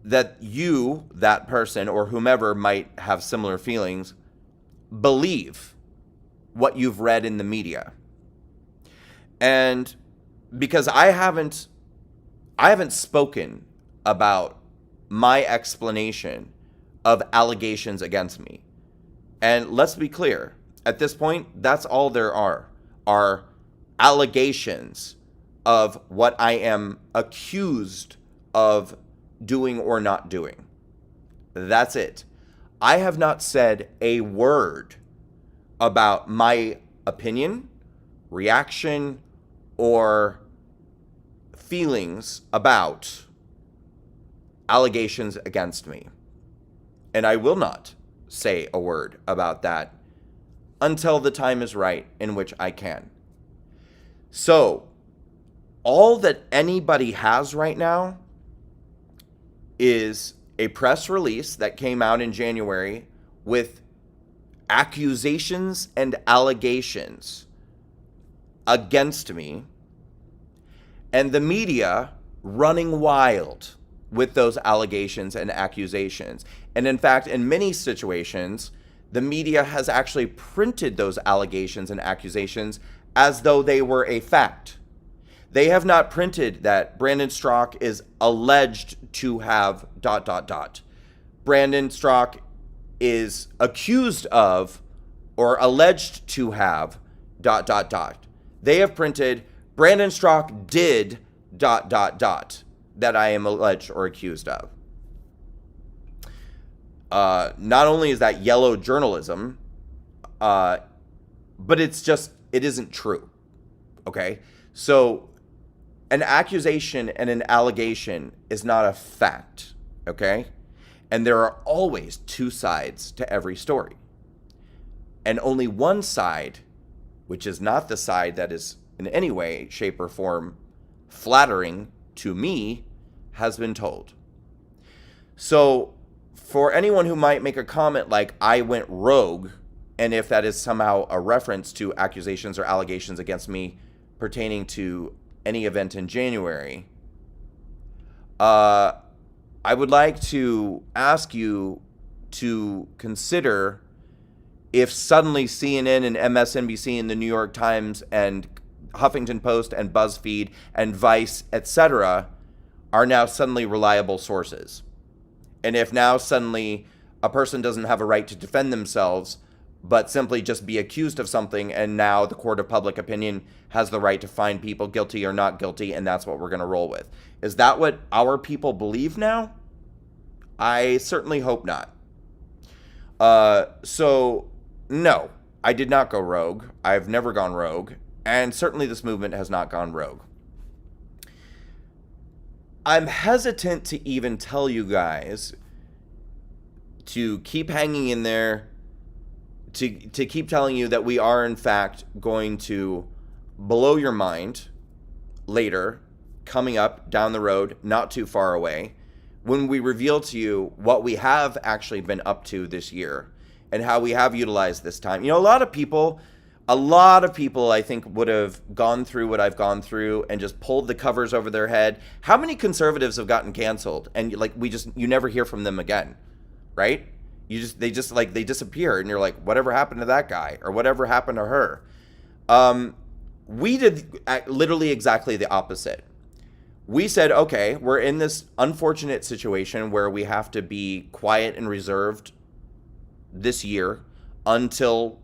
that you, that person, or whomever might have similar feelings, believe what you've read in the media. And because I haven't spoken about my explanation of allegations against me. And let's be clear, at this point, that's all there are allegations of what I am accused of doing or not doing. That's it. I have not said a word about my opinion, reaction, or feelings about allegations against me. And I will not say a word about that until the time is right in which I can. So, all that anybody has right now is a press release that came out in January with accusations and allegations against me, and the media running wild with those allegations and accusations. And in fact, in many situations, the media has actually printed those allegations and accusations as though they were a fact. They have not printed that Brandon Straka is alleged to have ... Brandon Straka is accused of or alleged to have dot dot dot. They have printed Brandon Straka did dot dot dot that I am alleged or accused of. Not only is that yellow journalism, but it isn't true. Okay? So an accusation and an allegation is not a fact. Okay? And there are always two sides to every story. And only one side, which is not the side that is in any way, shape, or form flattering to me, has been told. So for anyone who might make a comment like, I went rogue, and if that is somehow a reference to accusations or allegations against me pertaining to any event in January, I would like to ask you to consider if suddenly CNN and MSNBC and the New York Times and Huffington Post and BuzzFeed and Vice, etc., are now suddenly reliable sources. And if now suddenly a person doesn't have a right to defend themselves, but simply just be accused of something, and now the court of public opinion has the right to find people guilty or not guilty, and that's what we're going to roll with. Is that what our people believe now? I certainly hope not. So, no, I did not go rogue. I've never gone rogue. And certainly this movement has not gone rogue. I'm hesitant to even tell you guys to keep hanging in there, to keep telling you that we are, in fact, going to blow your mind later, coming up down the road, not too far away, when we reveal to you what we have actually been up to this year and how we have utilized this time. You know, a lot of people, I think, would have gone through what I've gone through and just pulled the covers over their head. How many conservatives have gotten canceled and you never hear from them again, right? They disappear, and you're like, whatever happened to that guy or whatever happened to her? We did literally exactly the opposite. We said, okay, we're in this unfortunate situation where we have to be quiet and reserved this year until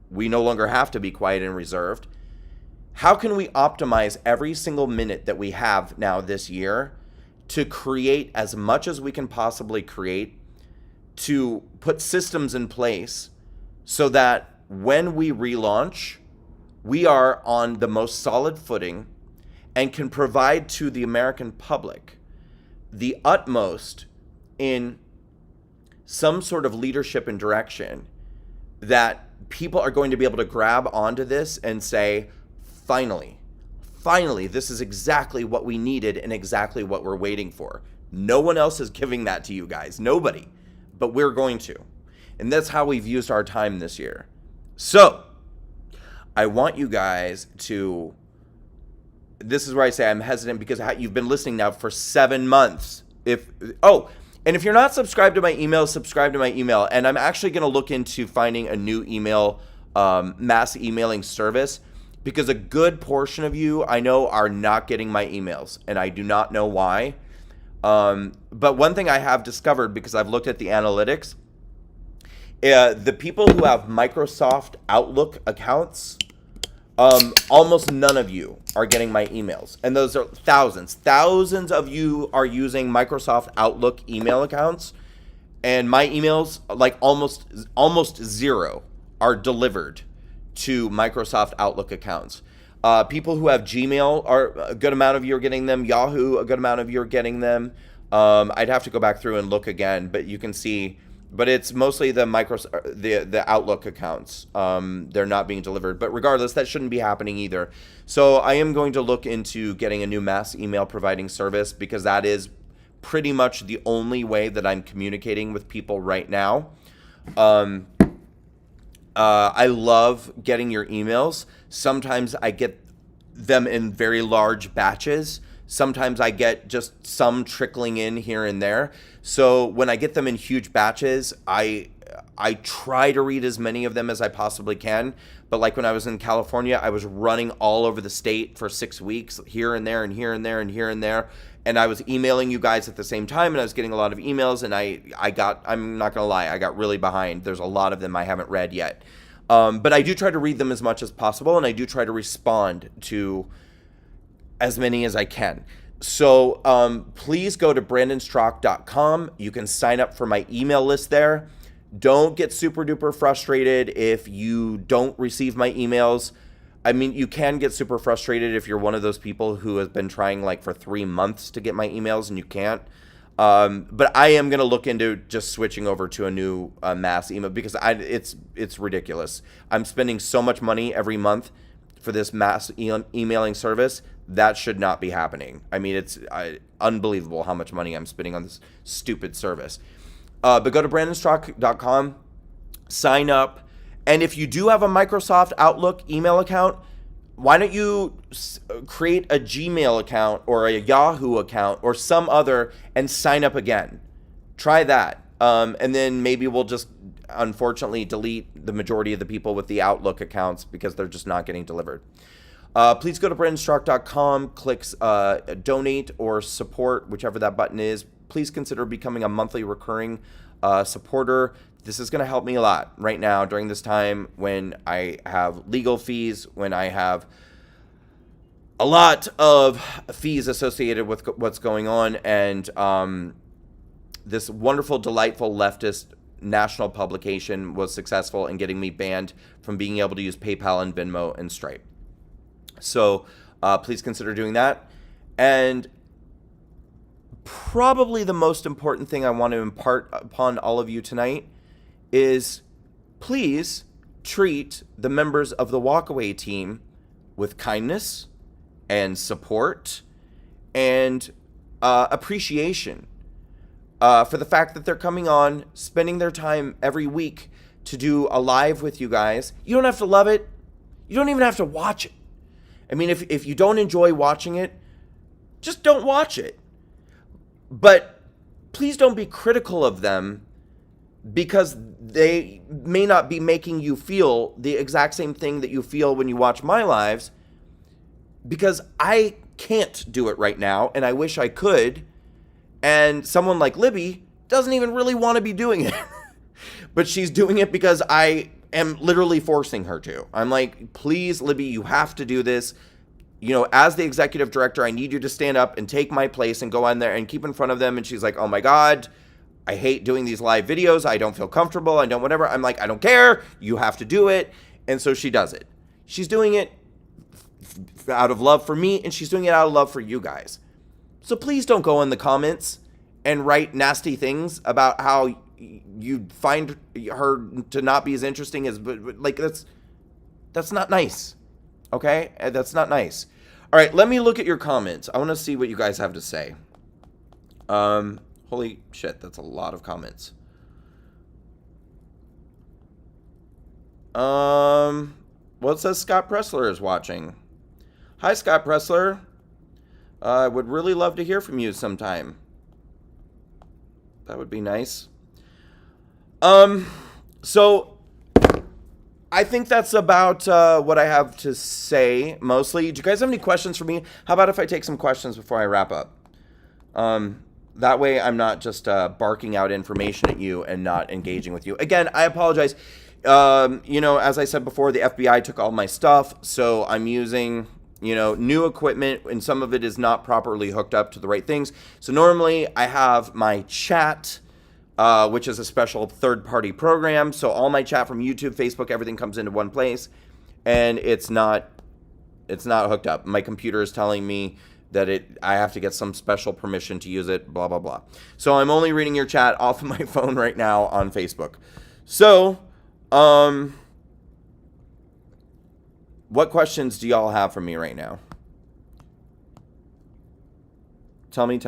we no longer have to be quiet and reserved. How can we optimize every single minute that we have now this year to create as much as we can possibly create, to put systems in place so that when we relaunch, we are on the most solid footing and can provide to the American public the utmost in some sort of leadership and direction that people are going to be able to grab onto this and say, finally, this is exactly what we needed and exactly what we're waiting for. No one else is giving that to you guys. Nobody. But we're going to. And that's how we've used our time this year. So, I want you guys to... This is where I say I'm hesitant, because you've been listening now for 7 months. And if you're not subscribed to my email, subscribe to my email. And I'm actually going to look into finding a new email, mass emailing service, because a good portion of you, I know, are not getting my emails, and I do not know why. But one thing I have discovered, because I've looked at the analytics, the people who have Microsoft Outlook accounts, almost none of you are getting my emails. And those are thousands. Thousands of you are using Microsoft Outlook email accounts. And my emails, like almost zero, are delivered to Microsoft Outlook accounts. People who have Gmail, a good amount of you are getting them. Yahoo, a good amount of you are getting them. I'd have to go back through and look again, but you can see. But it's mostly the Outlook accounts. They're not being delivered. But regardless, that shouldn't be happening either. So I am going to look into getting a new mass email providing service, because that is pretty much the only way that I'm communicating with people right now. I love getting your emails. Sometimes I get them in very large batches. Sometimes I get just some trickling in here and there. So when I get them in huge batches, I try to read as many of them as I possibly can. But like when I was in California, I was running all over the state for 6 weeks, here and there and here and there and here and there. And I was emailing you guys at the same time, and I was getting a lot of emails, and I'm not going to lie, I got really behind. There's a lot of them I haven't read yet. But I do try to read them as much as possible, and I do try to respond to as many as I can. So please go to brandonstraka.com. You can sign up for my email list there. Don't get super duper frustrated if you don't receive my emails. I mean, you can get super frustrated if you're one of those people who has been trying like for 3 months to get my emails and you can't. But I am going to look into just switching over to a new mass email because it's ridiculous. I'm spending so much money every month for this mass emailing service. That should not be happening. I mean, it's unbelievable how much money I'm spending on this stupid service. But go to brandonstraka.com, sign up. And if you do have a Microsoft Outlook email account, why don't you create a Gmail account or a Yahoo account or some other and sign up again? Try that. And then maybe we'll just, unfortunately, delete the majority of the people with the Outlook accounts because they're just not getting delivered. Please go to brandonstraka.com, click donate or support, whichever that button is. Please consider becoming a monthly recurring supporter. This is going to help me a lot right now during this time when I have legal fees, when I have a lot of fees associated with what's going on, and this wonderful, delightful leftist national publication was successful in getting me banned from being able to use PayPal and Venmo and Stripe. So please consider doing that. And probably the most important thing I want to impart upon all of you tonight is please treat the members of the Walkaway team with kindness and support and appreciation for the fact that they're coming on, spending their time every week to do a live with you guys. You don't have to love it. You don't even have to watch it. I mean, if you don't enjoy watching it, just don't watch it. But please don't be critical of them because they may not be making you feel the exact same thing that you feel when you watch my lives, because I can't do it right now, and I wish I could. And someone like Libby doesn't even really want to be doing it. But she's doing it because I am literally forcing her to. I'm like, please, Libby, you have to do this. You know, as the executive director, I need you to stand up and take my place and go on there and keep in front of them. And she's like, oh my God, I hate doing these live videos. I don't feel comfortable. I don't whatever. I'm like, I don't care. You have to do it. And so she does it. She's doing it out of love for me, and she's doing it out of love for you guys. So please don't go in the comments and write nasty things about how you find her to not be as interesting as, like, that's not nice. Okay? That's not nice. All right, let me look at your comments. I want to see what you guys have to say. Holy shit, that's a lot of comments. Well, it says Scott Pressler is watching. Hi, Scott Pressler. I would really love to hear from you sometime. That would be nice. So I think that's about what I have to say, mostly. Do you guys have any questions for me? How about if I take some questions before I wrap up? That way I'm not just barking out information at you and not engaging with you. Again, I apologize. You know, as I said before, the FBI took all my stuff, so I'm using, you know, new equipment, and some of it is not properly hooked up to the right things. So normally I have my chat, which is a special third-party program. So all my chat from YouTube, Facebook, everything comes into one place, and it's not hooked up. My computer is telling me that I have to get some special permission to use it, blah, blah, blah. So I'm only reading your chat off of my phone right now on Facebook. So, what questions do y'all have for me right now? Tell me.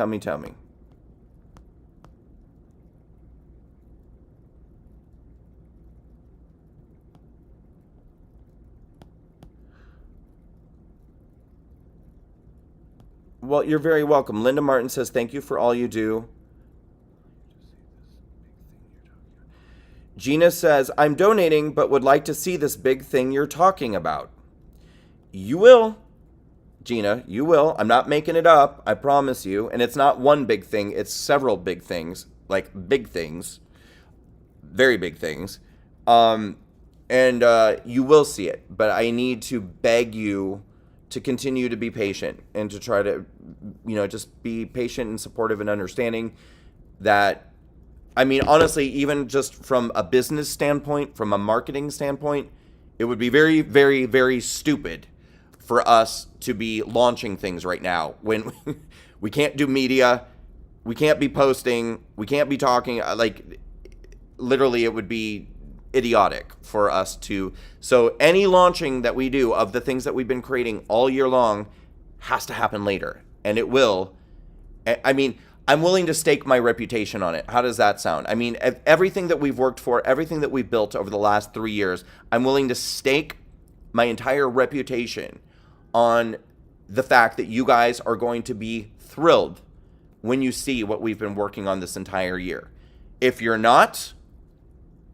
Well, you're very welcome. Linda Martin says, thank you for all you do. Gina says, I'm donating, but would like to see this big thing you're talking about. You will, Gina, you will. I'm not making it up, I promise you. And it's not one big thing, it's several big things, like big things, very big things. And you will see it, but I need to beg you to continue to be patient and to try to, just be patient and supportive and understanding that, I mean, honestly, even just from a business standpoint, from a marketing standpoint, it would be very, very, very stupid for us to be launching things right now when we can't do media, we can't be posting, we can't be talking. Like, literally, it would be idiotic for us to. So any launching that we do of the things that we've been creating all year long has to happen later, and it will. I mean, I'm willing to stake my reputation on it. How does that sound? I mean, everything that we've worked for, everything that we've built over the last 3 years, I'm willing to stake my entire reputation on the fact that you guys are going to be thrilled when you see what we've been working on this entire year. If you're not,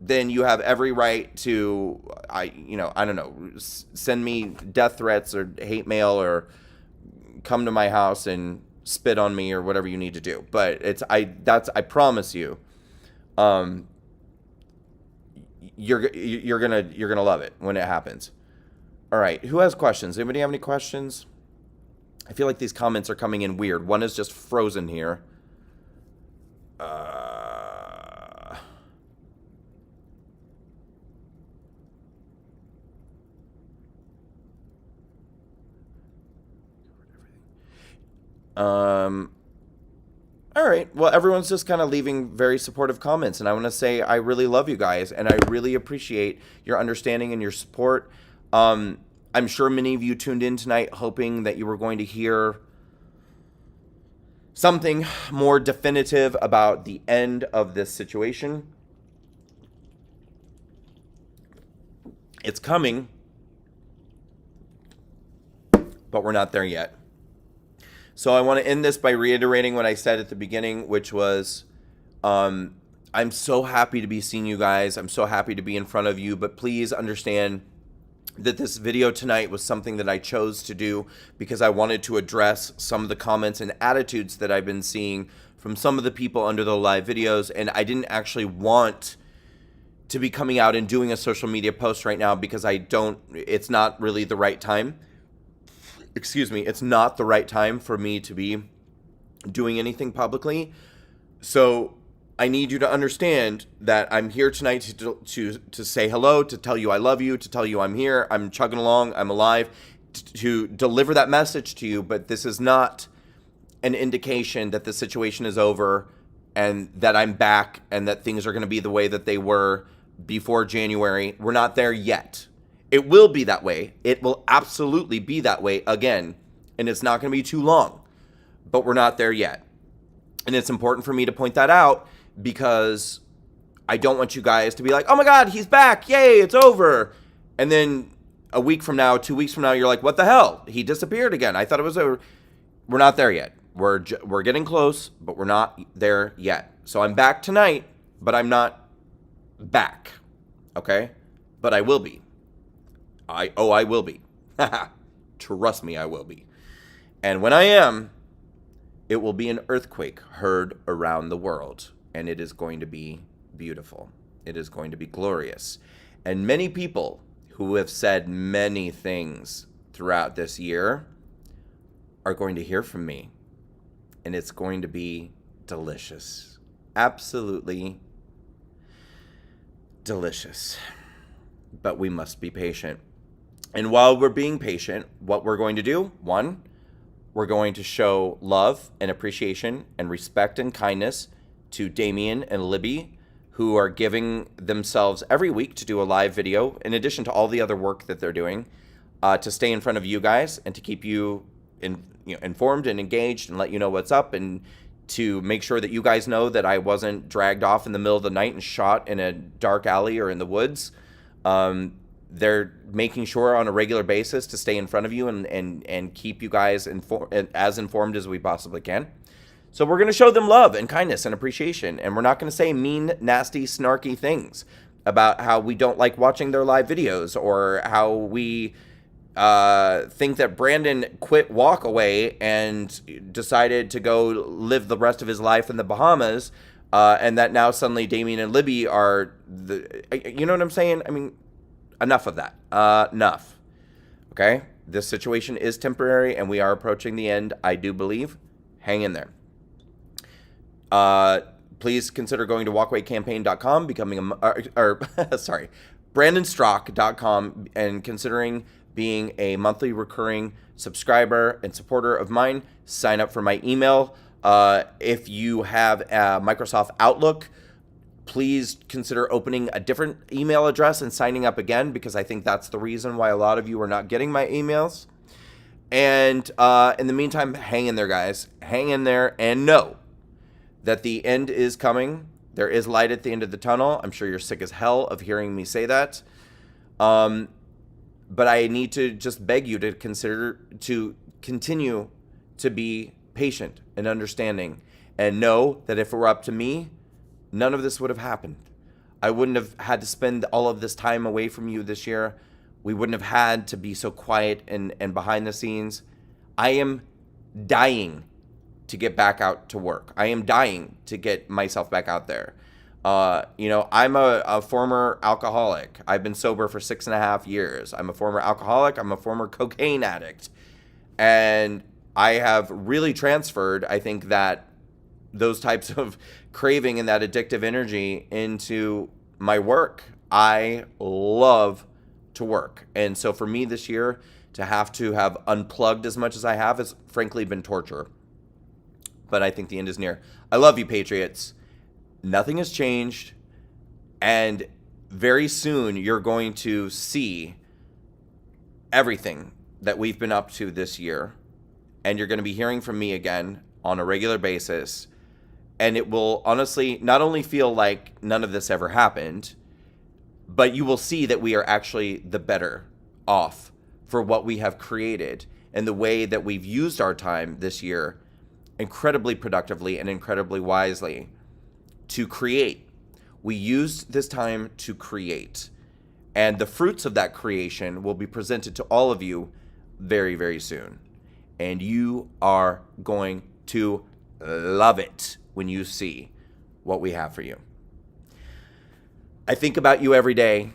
then you have every right to, I don't know, send me death threats or hate mail or come to my house and spit on me or whatever you need to do. But I promise you, you're gonna love it when it happens. All right, who has questions? Anybody have any questions? I feel like these comments are coming in weird. One is just frozen here. All right. Well, everyone's just kind of leaving very supportive comments, and I want to say I really love you guys, and I really appreciate your understanding and your support. I'm sure many of you tuned in tonight hoping that you were going to hear something more definitive about the end of this situation. It's coming, but we're not there yet. So I want to end this by reiterating what I said at the beginning, which was, I'm so happy to be seeing you guys. I'm so happy to be in front of you, but please understand that this video tonight was something that I chose to do because I wanted to address some of the comments and attitudes that I've been seeing from some of the people under the live videos, and I didn't actually want to be coming out and doing a social media post right now because it's not really the right time. Excuse me, it's not the right time for me to be doing anything publicly. So I need you to understand that I'm here tonight to say hello, to tell you I love you, to tell you I'm here, I'm chugging along, I'm alive, to deliver that message to you. But this is not an indication that the situation is over and that I'm back and that things are going to be the way that they were before January. We're not there yet. It will be that way. It will absolutely be that way again, and it's not going to be too long, but we're not there yet. And it's important for me to point that out because I don't want you guys to be like, oh my God, he's back. Yay, it's over. And then a week from now, 2 weeks from now, you're like, what the hell? He disappeared again. I thought it was over. We're not there yet. We're getting close, but we're not there yet. So I'm back tonight, but I'm not back. Okay? But I will be. I will be. Trust me, I will be. And when I am, it will be an earthquake heard around the world. And it is going to be beautiful. It is going to be glorious. And many people who have said many things throughout this year are going to hear from me. And it's going to be delicious. Absolutely delicious. But we must be patient. And while we're being patient, what we're going to do, one, we're going to show love and appreciation and respect and kindness to Damien and Libby, who are giving themselves every week to do a live video, in addition to all the other work that they're doing, to stay in front of you guys and to keep you informed and engaged and let you know what's up, and to make sure that you guys know that I wasn't dragged off in the middle of the night and shot in a dark alley or in the woods. They're making sure on a regular basis to stay in front of you and keep you guys as informed as we possibly can. So we're going to show them love and kindness and appreciation. And we're not going to say mean, nasty, snarky things about how we don't like watching their live videos or how we think that Brandon quit Walkaway and decided to go live the rest of his life in the Bahamas. And that now suddenly Damien and Libby are you know what I'm saying? I mean, enough of that. Enough. Okay? This situation is temporary, and we are approaching the end, I do believe. Hang in there. Please consider going to walkawaycampaign.com, becoming brandonstraka.com, and considering being a monthly recurring subscriber and supporter of mine. Sign up for my email. If you have a Microsoft Outlook, please consider opening a different email address and signing up again, because I think that's the reason why a lot of you are not getting my emails. And in the meantime, hang in there, guys. Hang in there and know that the end is coming. There is light at the end of the tunnel. I'm sure you're sick as hell of hearing me say that. But I need to just beg you to continue to be patient and understanding, and know that if it were up to me, none of this would have happened. I wouldn't have had to spend all of this time away from you this year. We wouldn't have had to be so quiet and behind the scenes. I am dying to get back out to work. I am dying to get myself back out there. I'm a former alcoholic. I've been sober for 6.5 years. I'm a former alcoholic. I'm a former cocaine addict. And I have really transferred, I think, that those types of craving and that addictive energy into my work. I love to work. And so for me this year, to have unplugged as much as I have has frankly been torture. But I think the end is near. I love you, Patriots. Nothing has changed. And very soon you're going to see everything that we've been up to this year. And you're going to be hearing from me again on a regular basis. And it will honestly not only feel like none of this ever happened, but you will see that we are actually the better off for what we have created and the way that we've used our time this year incredibly productively and incredibly wisely to create. We used this time to create. And the fruits of that creation will be presented to all of you very, very soon. And you are going to love it when you see what we have for you. I think about you every day.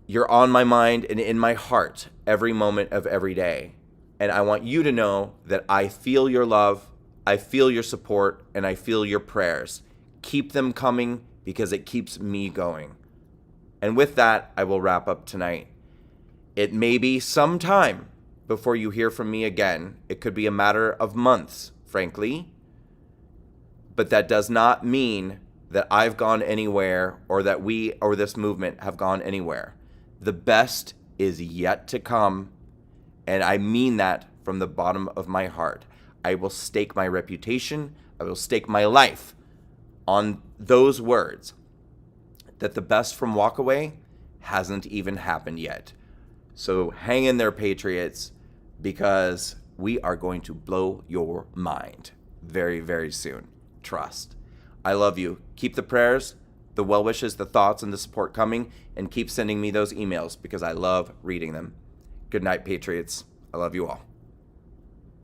You're on my mind and in my heart every moment of every day. And I want you to know that I feel your love, I feel your support, and I feel your prayers. Keep them coming because it keeps me going. And with that, I will wrap up tonight. It may be some time before you hear from me again. It could be a matter of months, frankly. But that does not mean that I've gone anywhere or that we or this movement have gone anywhere. The best is yet to come, and I mean that from the bottom of my heart. I will stake my reputation, I will stake my life on those words, that the best from Walkaway hasn't even happened yet. So hang in there, Patriots, because we are going to blow your mind very, very soon. Trust. I love you. Keep the prayers, the well wishes, the thoughts, and the support coming, and keep sending me those emails because I love reading them. Good night, Patriots. I love you all.